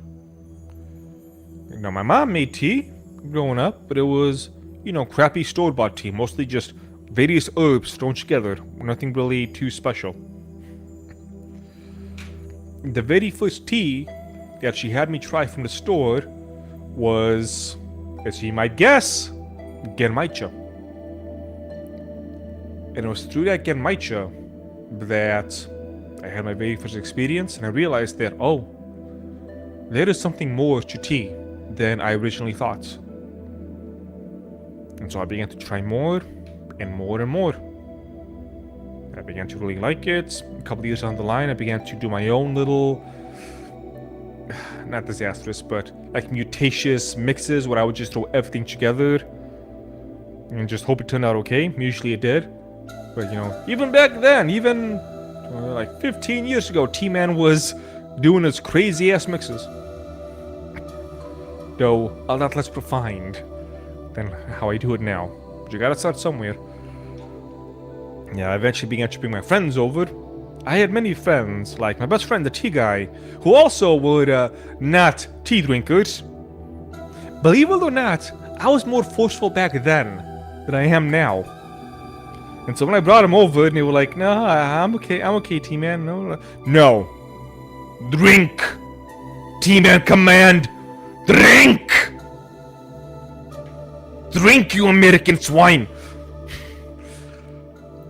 Now, my mom made tea growing up, but it was, you know, crappy store-bought tea, mostly just various herbs thrown together, nothing really too special. the very first tea that she had me try from the store was, as you might guess, Genmaicha. And it was through that Genmaicha that I had my very first experience, and I realized that, oh, there is something more to tea than I originally thought. And so I began to try more and more and more. I began to really like it. A couple of years down the line, I began to do my own little, not disastrous, but like mutacious mixes where I would just throw everything together and just hope it turned out okay. Usually it did. But you know, even back then, even like 15 years ago, Teaman was doing his crazy ass mixes. Though a lot less refined than how I do it now. But you gotta start somewhere. Yeah, I eventually began to bring my friends over. I had many friends, like my best friend, the tea guy, who also were not tea drinkers. Believe it or not, I was more forceful back then than I am now. And so when I brought him over, and they were like, "No, I'm okay, Teaman. No, drink, Teaman command, drink, drink, you American swine."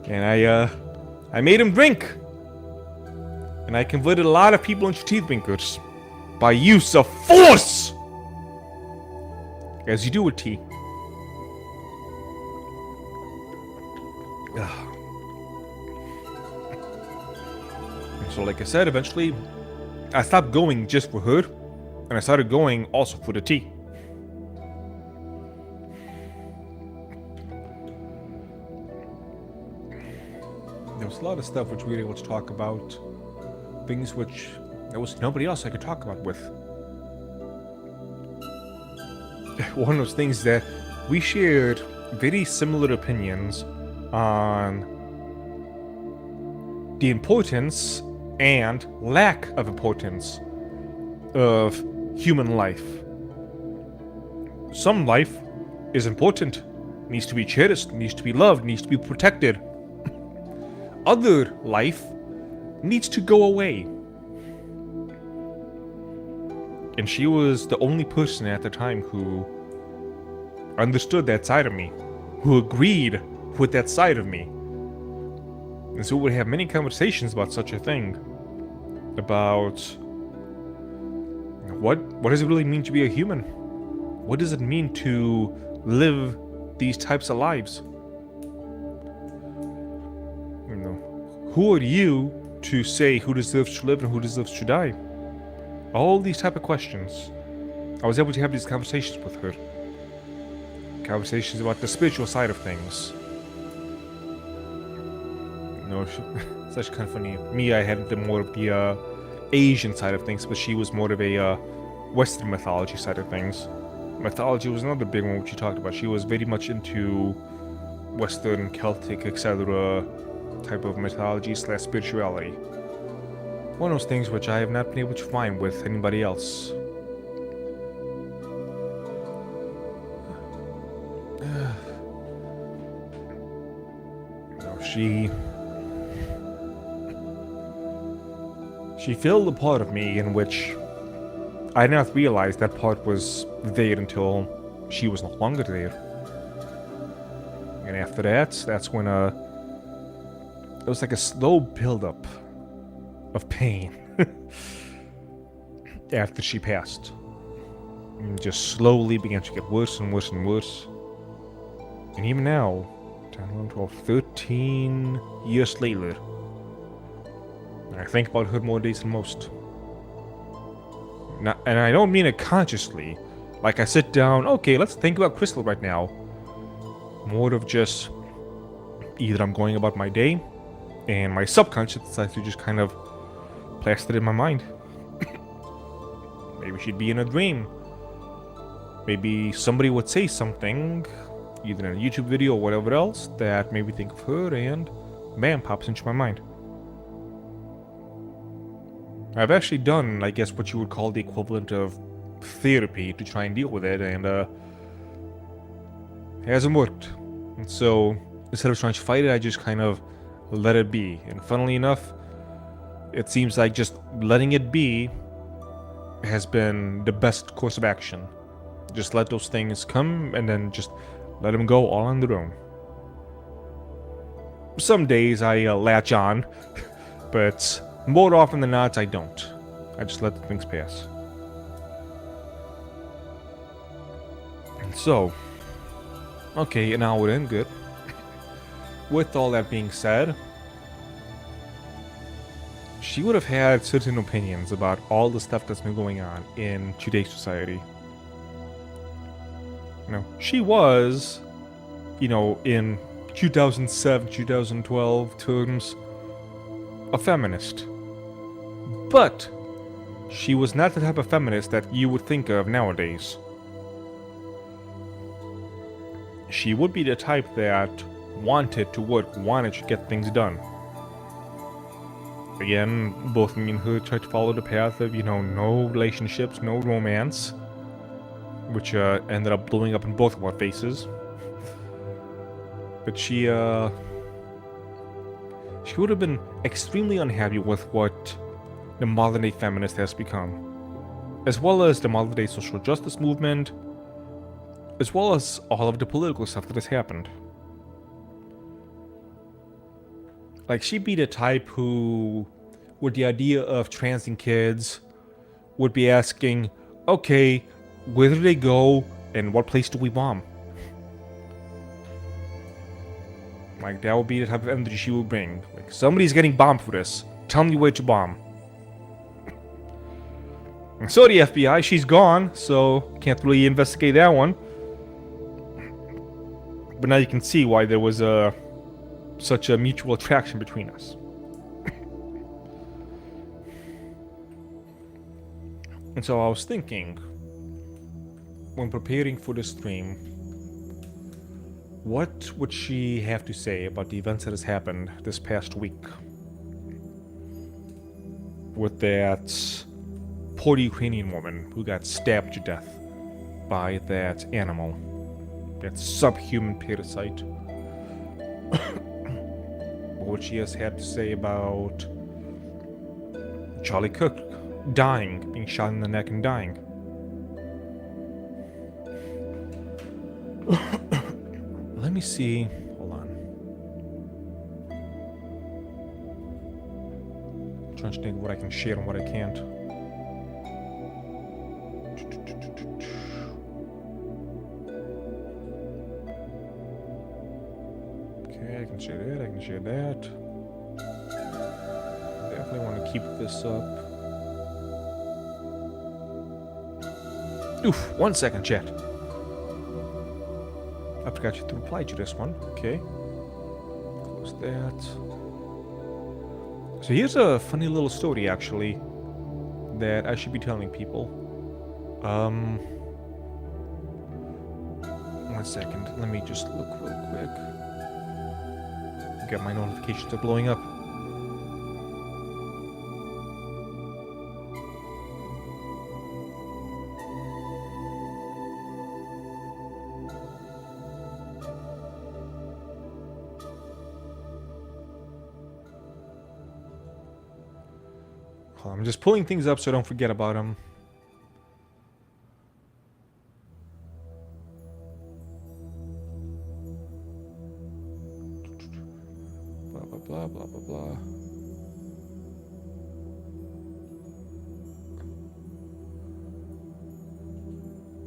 And I made him drink. And I converted a lot of people into tea drinkers by use of force, as you do with tea. So like I said, eventually I stopped going just for her, and I started going also for the tea. There was a lot of stuff which we were able to talk about, things which there was nobody else I could talk about with. One of those things that we shared very similar opinions on the importance and lack of importance of human life. Some life is important, needs to be cherished, needs to be loved, needs to be protected. Other life needs to go away. And she was the only person at the time who understood that side of me, who agreed with that side of me. And so we would have many conversations about such a thing. About what does it really mean to be a human? What does it mean to live these types of lives? You know, who are you to say who deserves to live and who deserves to die? All these type of questions. I was able to have these conversations with her. Conversations about the spiritual side of things. You know, it's actually kind of funny. Me, I had more of the Asian side of things, but she was more of a Western mythology side of things. Mythology was another big one which she talked about. She was very much into Western, Celtic, etc. type of mythology / spirituality. One of those things which I have not been able to find with anybody else. No, she filled a part of me in which I did not realize that part was there until she was no longer there. And after that, that's when it was like a slow build-up of pain after she passed. And just slowly began to get worse and worse and worse. And even now, 10, 11, 12, 13 years later, I think about her more days than most. Now, and I don't mean it consciously. Like I sit down, okay, let's think about Crystal right now. More of just, either I'm going about my day, and my subconscious decides to just kind of plaster it in my mind. Maybe she'd be in a dream. Maybe somebody would say something, either in a YouTube video or whatever else, that made me think of her, and bam, pops into my mind. I've actually done, I guess, what you would call the equivalent of therapy to try and deal with it, and it hasn't worked. And so, instead of trying to fight it, I just kind of let it be. And funnily enough, it seems like just letting it be has been the best course of action. Just let those things come and then just let them go all on their own. Some days I latch on, but more often than not I don't. I just let the things pass. So, okay, an hour in, good. With all that being said, she would have had certain opinions about all the stuff that's been going on in today's society. You know, she was, you know, in 2007, 2012 terms, a feminist. But she was not the type of feminist that you would think of nowadays. She would be the type that wanted to work, wanted to get things done. Again, both me and her tried to follow the path of, you know, no relationships, no romance, which ended up blowing up in both of our faces. But she would have been extremely unhappy with what the modern day feminist has become, as well as the modern day social justice movement, as well as all of the political stuff that has happened. Like, she'd be the type who, with the idea of transing kids, would be asking, okay, where do they go and what place do we bomb? Like, that would be the type of energy she would bring. Like, somebody's getting bombed for this. Tell me where to bomb. And so the FBI, she's gone, so can't really investigate that one. But now you can see why there was such a mutual attraction between us. And so I was thinking, when preparing for the stream, what would she have to say about the events that has happened this past week? With that poor Ukrainian woman who got stabbed to death by that animal, that subhuman parasite. What she has had to say about Charlie Cook dying, being shot in the neck and dying. Let me see. Hold on. I'm trying to think what I can share and what I can't. Okay, I can share that. I can share that. Definitely want to keep this up. Oof, 1 second, chat. I forgot you to reply to this one. Okay. Close that. So here's a funny little story, actually, that I should be telling people. 1 second. Let me just look real quick. Get my notifications are blowing up. I'm just pulling things up so I don't forget about them. Blah, blah, blah, blah, blah, blah.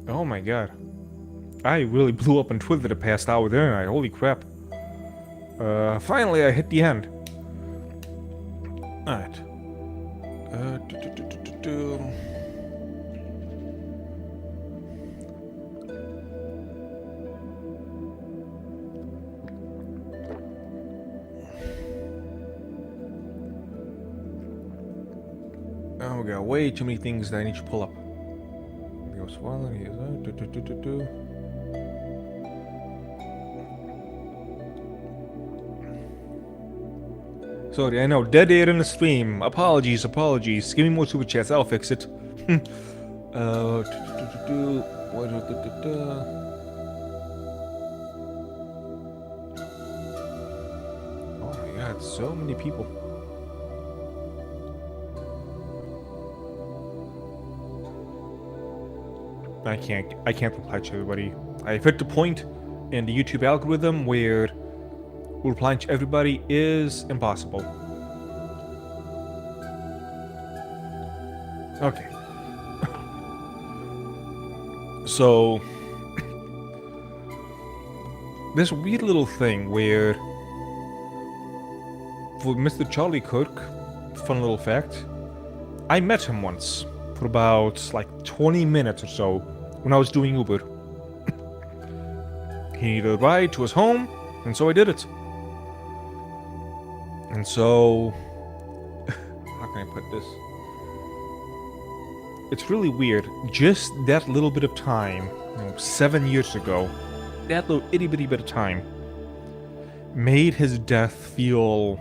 Oh my god. I really blew up on Twitter the past hour, didn't I? Holy crap. Finally I hit the end. Alright. Oh, we got way too many things that I need to pull up. Here's one, here's Sorry, I know, dead air in the stream. Apologies. Give me more super chats, I'll fix it. Oh my god, so many people. I can't reply to everybody. I've hit the point in the YouTube algorithm where replying to everybody is impossible. Okay. So this weird little thing where for Mr. Charlie Kirk, fun little fact, I met him once for about like 20 minutes or so when I was doing Uber. He needed a ride to his home, and so I did it. And so, how can I put this? It's really weird. Just that little bit of time, 7 years ago, that little itty bitty bit of time, made his death feel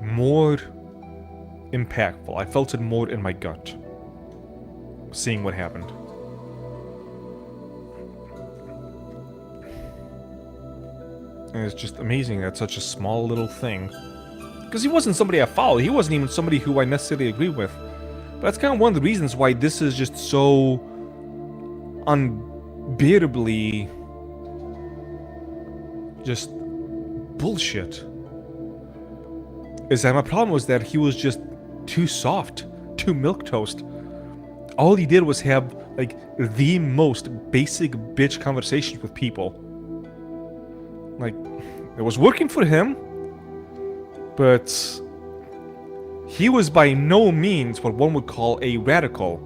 more impactful. I felt it more in my gut, seeing what happened. And it's just amazing that such a small little thing, because he wasn't somebody I followed, he wasn't even somebody who I necessarily agree with. But that's kind of one of the reasons why this is just so unbearably just bullshit. Is that my problem was that he was just too soft, too milquetoast. All he did was have like the most basic bitch conversations with people. Like, it was working for him, but he was by no means what one would call a radical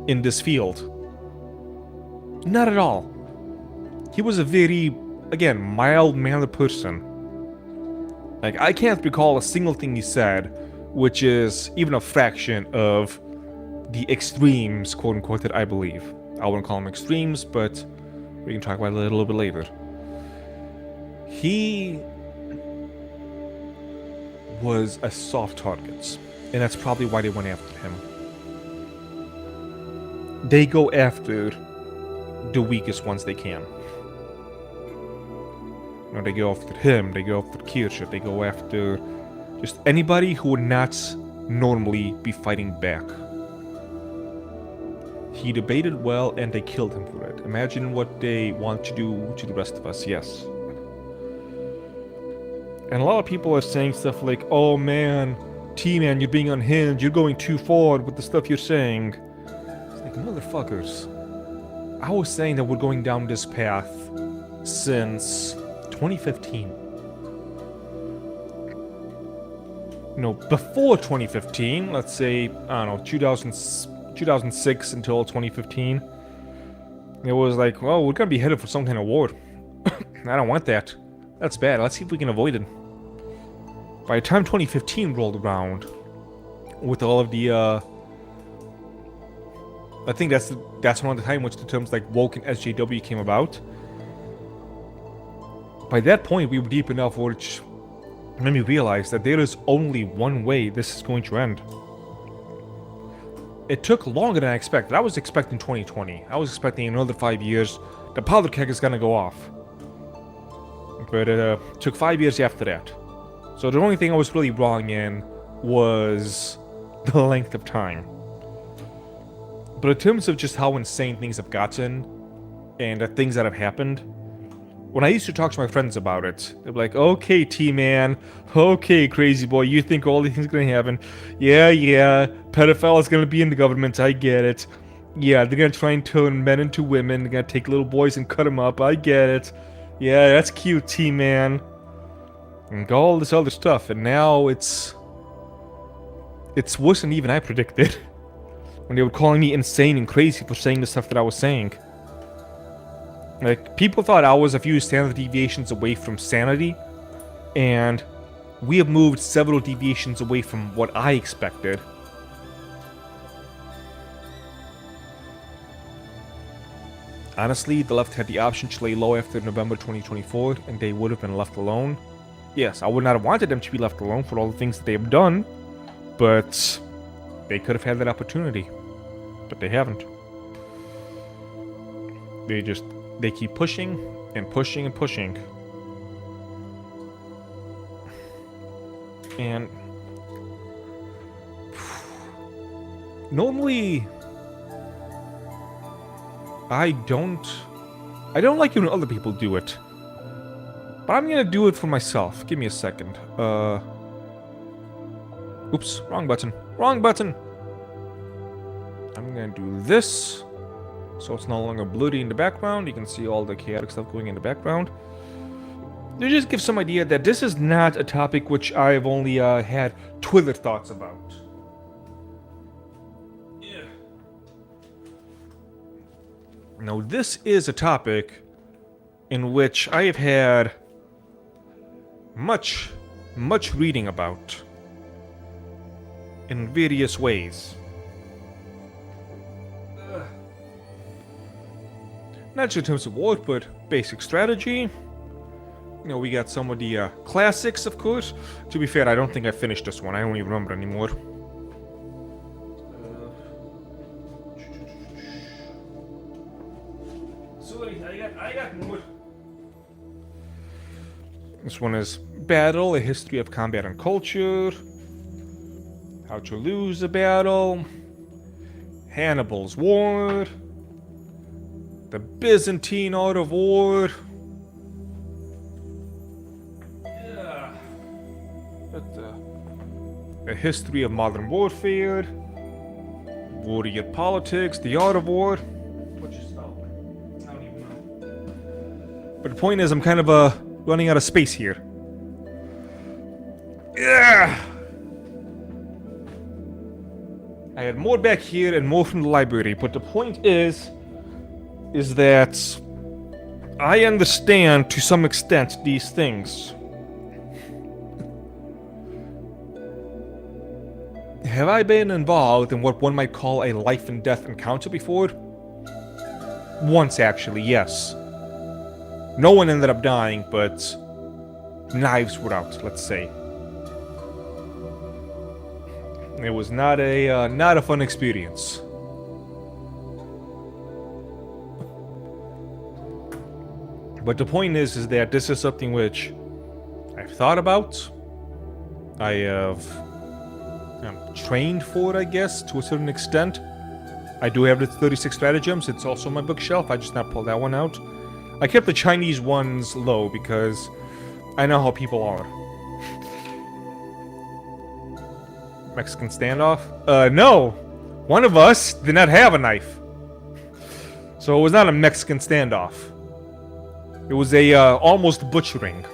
in this field. Not at all. He was a very, again, mild-mannered person. Like, I can't recall a single thing he said, which is even a fraction of the extremes, quote-unquote, that I believe. I wouldn't call them extremes, but we can talk about it a little bit later. He was a soft target, and that's probably why they went after him. They go after the weakest ones they can. They go after him, they go after Kircher, they go after just anybody who would not normally be fighting back. He debated well, and they killed him for it. Imagine what they want to do to the rest of us, yes. And a lot of people are saying stuff like, oh man, Teaman, you're being unhinged, you're going too far with the stuff you're saying. It's like, motherfuckers. I was saying that we're going down this path since 2015. Before 2015, let's say, I don't know, 2006 until 2015, it was like, well, we're gonna be headed for some kind of war. I don't want that. That's bad. Let's see if we can avoid it. By the time 2015 rolled around, with all of the, I think that's one of the time which the terms like woke and SJW came about. By that point, we were deep enough which made me realize that there is only one way this is going to end. It took longer than I expected. I was expecting 2020. I was expecting another 5 years. The powder keg is gonna go off. But it took 5 years after that. So the only thing I was really wrong in was the length of time. But in terms of just how insane things have gotten, and the things that have happened, when I used to talk to my friends about it, they'd be like, okay, T-Man, okay, crazy boy, you think all these things are gonna happen. Yeah, pedophile is gonna be in the government, I get it. Yeah, they're gonna try and turn men into women, they're gonna take little boys and cut them up, I get it. Yeah, that's cute, T-Man. And all this other stuff, and now it's worse than even I predicted. When they were calling me insane and crazy for saying the stuff that I was saying. Like, people thought I was a few standard deviations away from sanity, and we have moved several deviations away from what I expected. Honestly, the left had the option to lay low after November 2024, and they would have been left alone. Yes, I would not have wanted them to be left alone for all the things that they have done, but they could have had that opportunity. But they haven't. They keep pushing and pushing and pushing. And I don't like it when other people do it. But I'm gonna do it for myself. Give me a second. Oops, wrong button. Wrong button! I'm gonna do this. So it's no longer bloody in the background. You can see all the chaotic stuff going in the background. To just give some idea that this is not a topic which I've only had Twitter thoughts about. Yeah. Now this is a topic in which I have had much reading about in various ways. Not just in terms of work, but basic strategy. You know, we got some of the classics, of course. To be fair, I don't think I finished this one. I don't even remember anymore. Sorry, I got more. This one is Battle, a history of combat and culture. How to lose a battle. Hannibal's War. The Byzantine Art of War. Yeah. A history of modern warfare. Warrior politics. The art of war. What's your spell? I don't even know. But the point is, I'm kind of running out of space here. Yeah. I had more back here and more from the library, but the point is that I understand to some extent these things. Have I been involved in what one might call a life and death encounter before? Once, actually, yes. No one ended up dying, but knives were out, let's say. It was not a fun experience. But the point is that this is something which I've thought about. I have trained for it, I guess, to a certain extent. I do have the 36 stratagems. It's also on my bookshelf. I just not pulled that one out. I kept the Chinese ones low because I know how people are. Mexican standoff? No! One of us did not have a knife. So it was not a Mexican standoff. It was a almost butchering.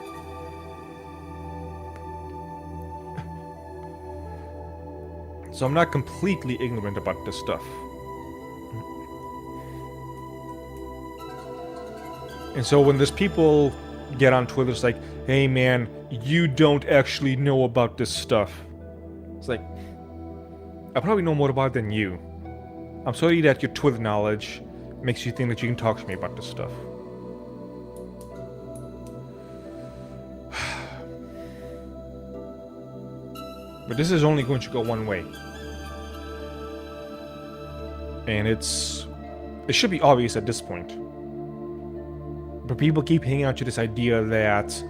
So I'm not completely ignorant about this stuff. And so when there's people get on Twitter, it's like, hey man, you don't actually know about this stuff. It's like, I probably know more about it than you. I'm sorry that your Twitter knowledge makes you think that you can talk to me about this stuff. But this is only going to go one way. And it should be obvious at this point. But people keep hanging out to this idea that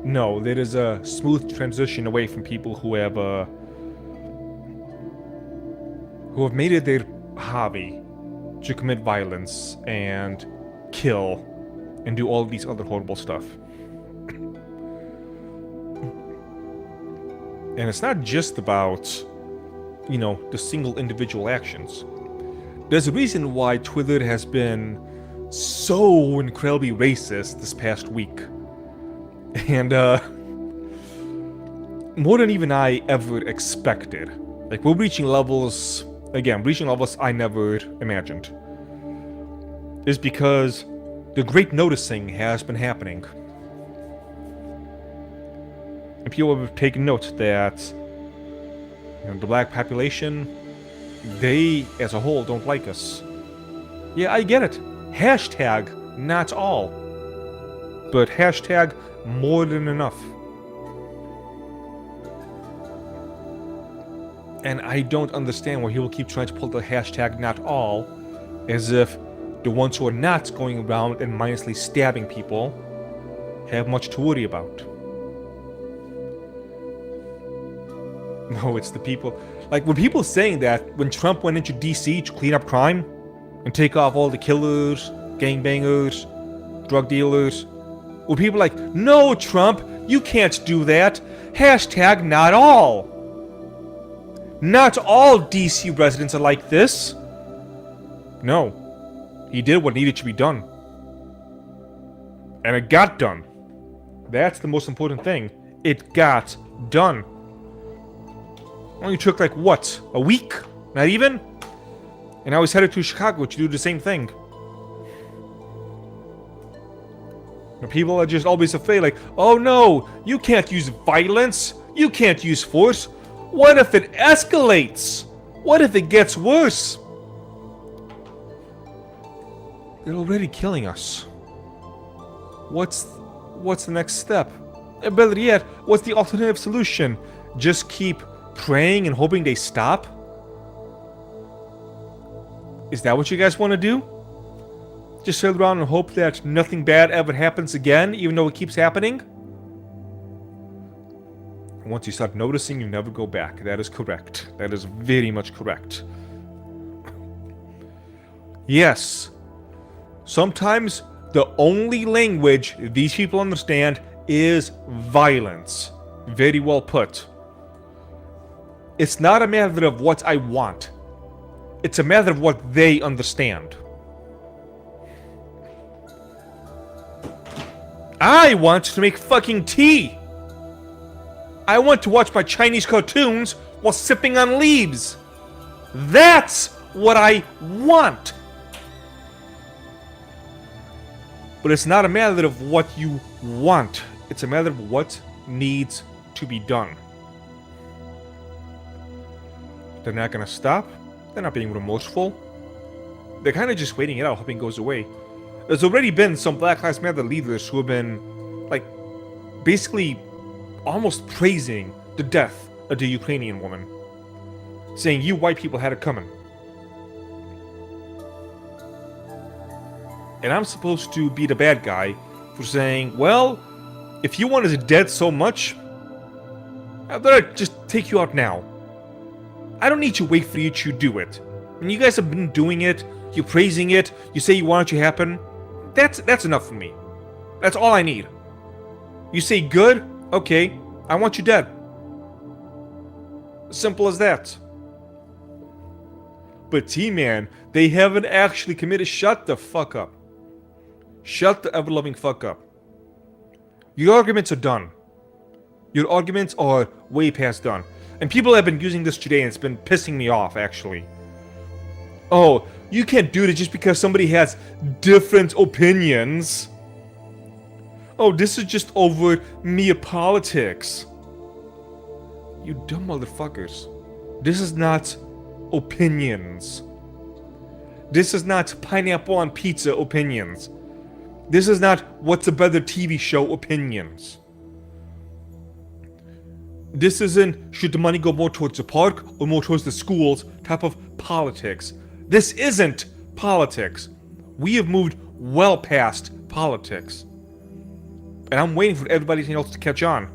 no, there is a smooth transition away from people who have made it their hobby to commit violence and kill and do all these other horrible stuff. And it's not just about, you know, the single individual actions. There's a reason why Twitter has been so incredibly racist this past week. And, more than even I ever expected. Like, we're reaching levels I never imagined. Is because the great noticing has been happening. And people have taken note that, you know, the black population, they, as a whole, don't like us. Yeah, I get it. Hashtag not all. But hashtag more than enough. And I don't understand why people keep trying to pull the hashtag not all, as if the ones who are not going around and mindlessly stabbing people have much to worry about. No, it's the people. Like, when people saying that when Trump went into DC to clean up crime and take off all the killers, gangbangers, drug dealers. Were people like, no, Trump, you can't do that. Hashtag not all. Not all DC residents are like this. No. He did what needed to be done. And it got done. That's the most important thing. It got done. Only took like, what? A week? Not even? And now he's headed to Chicago to do the same thing. And people are just always afraid, like, oh no, you can't use violence. You can't use force. What if it escalates? What if it gets worse? They're already killing us. What's the next step? And better yet, what's the alternative solution? Just keep praying and hoping they stop? Is that what you guys want to do? Just sit around and hope that nothing bad ever happens again, even though it keeps happening? Once you start noticing, you never go back. That is correct. That is very much correct. Yes. Sometimes the only language these people understand is violence. Very well put. It's not a matter of what I want. It's a matter of what they understand. I want to make fucking tea! I want to watch my Chinese cartoons while sipping on leaves! That's what I want! But it's not a matter of what you want. It's a matter of what needs to be done. They're not gonna stop. They're not being remorseful. They're kind of just waiting it out, hoping it goes away. There's already been some Black Lives Matter leaders who have been, like, basically almost praising the death of the Ukrainian woman. Saying, you white people had it coming. And I'm supposed to be the bad guy for saying, well, if you want us dead so much, I better just take you out now. I don't need to wait for you to do it. When you guys have been doing it, you're praising it, you say you want it to happen, that's enough for me. That's all I need. You say good, okay, I want you dead. Simple as that. But Teaman, they haven't actually committed. Shut the fuck up. Shut the ever-loving fuck up. Your arguments are done. Your arguments are way past done. And people have been using this today and it's been pissing me off, actually. Oh, you can't do it just because somebody has different opinions. Oh, this is just over mere politics. You dumb motherfuckers. This is not opinions. This is not pineapple on pizza opinions. This is not what's a better TV show opinions. This isn't should the money go more towards the park or more towards the schools type of politics. This isn't politics. We have moved well past politics. And I'm waiting for everybody else to catch on.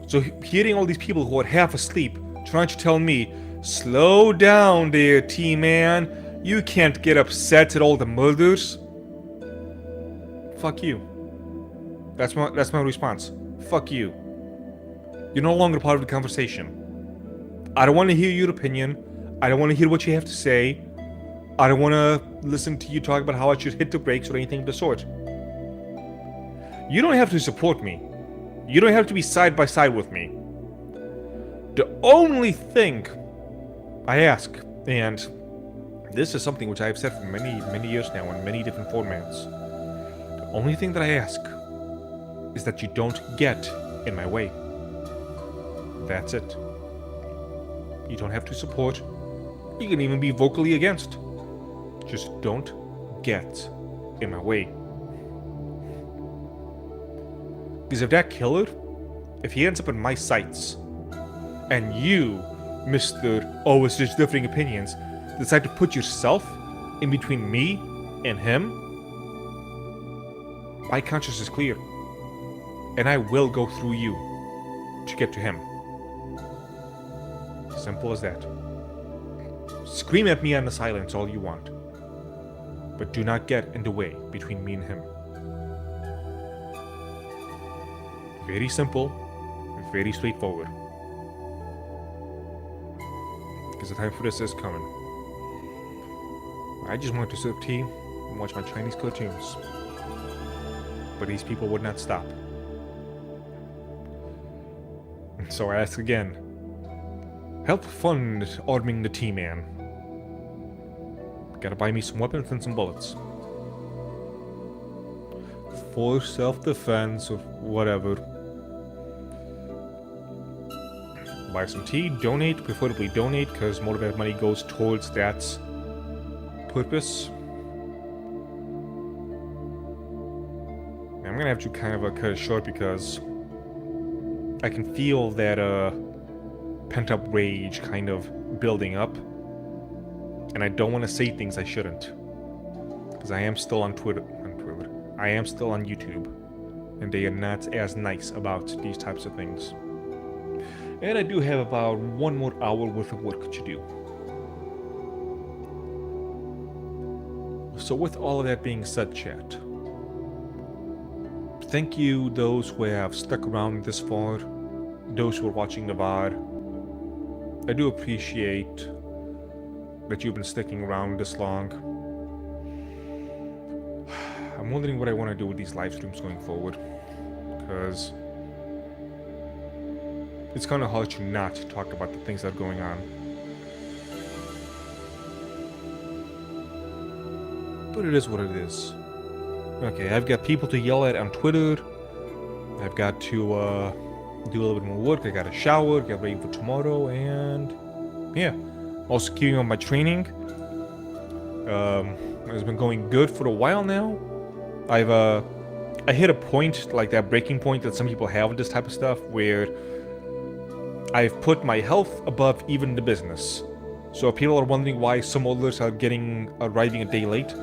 So hearing all these people who are half asleep trying to tell me, slow down there, Teaman. You can't get upset at all the murders. Fuck you. That's my response. Fuck you. You're no longer part of the conversation. I don't want to hear your opinion. I don't want to hear what you have to say. I don't want to listen to you talk about how I should hit the brakes or anything of the sort. You don't have to support me. You don't have to be side by side with me. The only thing I ask, and this is something which I have said for many, many years now in many different formats. The only thing that I ask is that you don't get in my way. That's it. You don't have to support. You can even be vocally against. Just don't get in my way. Because if that killer, if he ends up in my sights, and you, Mr. Oh, it's just differing opinions, decide to put yourself in between me and him, my conscience is clear. And I will go through you to get to him. Simple as that. Scream at me on the silence all you want. But do not get in the way between me and him. Very simple, very straightforward. Because the time for this is coming. I just wanted to sip tea and watch my Chinese cartoons. But these people would not stop. So I ask again. Help fund arming the Teaman. Gotta buy me some weapons and some bullets. For self-defense or whatever. Buy some tea, donate, preferably donate, because most of that money goes towards that purpose. I'm gonna have to kind of cut it short because I can feel that pent-up rage kind of building up, and I don't want to say things I shouldn't, because I am still on Twitter. I am still on YouTube, and they are not as nice about these types of things. And I do have about 1 more hour worth of work to do. So with all of that being said, chat, thank you those who have stuck around this far, those who are watching the VOD. I do appreciate that you've been sticking around this long. I'm wondering what I want to do with these live streams going forward, because it's kind of hard to not talk about the things that are going on. But it is what it is. Okay, I've got people to yell at on Twitter. I've got to do a little bit more work. I got to shower, get ready for tomorrow, and yeah. Also keeping on my training. It's been going good for a while now. I hit a point, like that breaking point that some people have with this type of stuff, where I've put my health above even the business. So if people are wondering why some others are arriving a day late,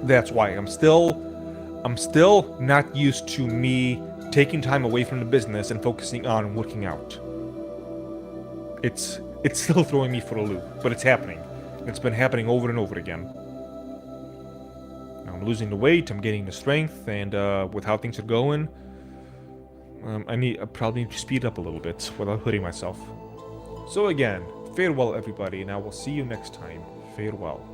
that's why. I'm still not used to me taking time away from the business and focusing on working out. It's still throwing me for a loop, but it's happening. It's been happening over and over again. Now I'm losing the weight, I'm gaining the strength, and with how things are going, I probably need to speed up a little bit without hurting myself. So again, farewell everybody, and I will see you next time. Farewell.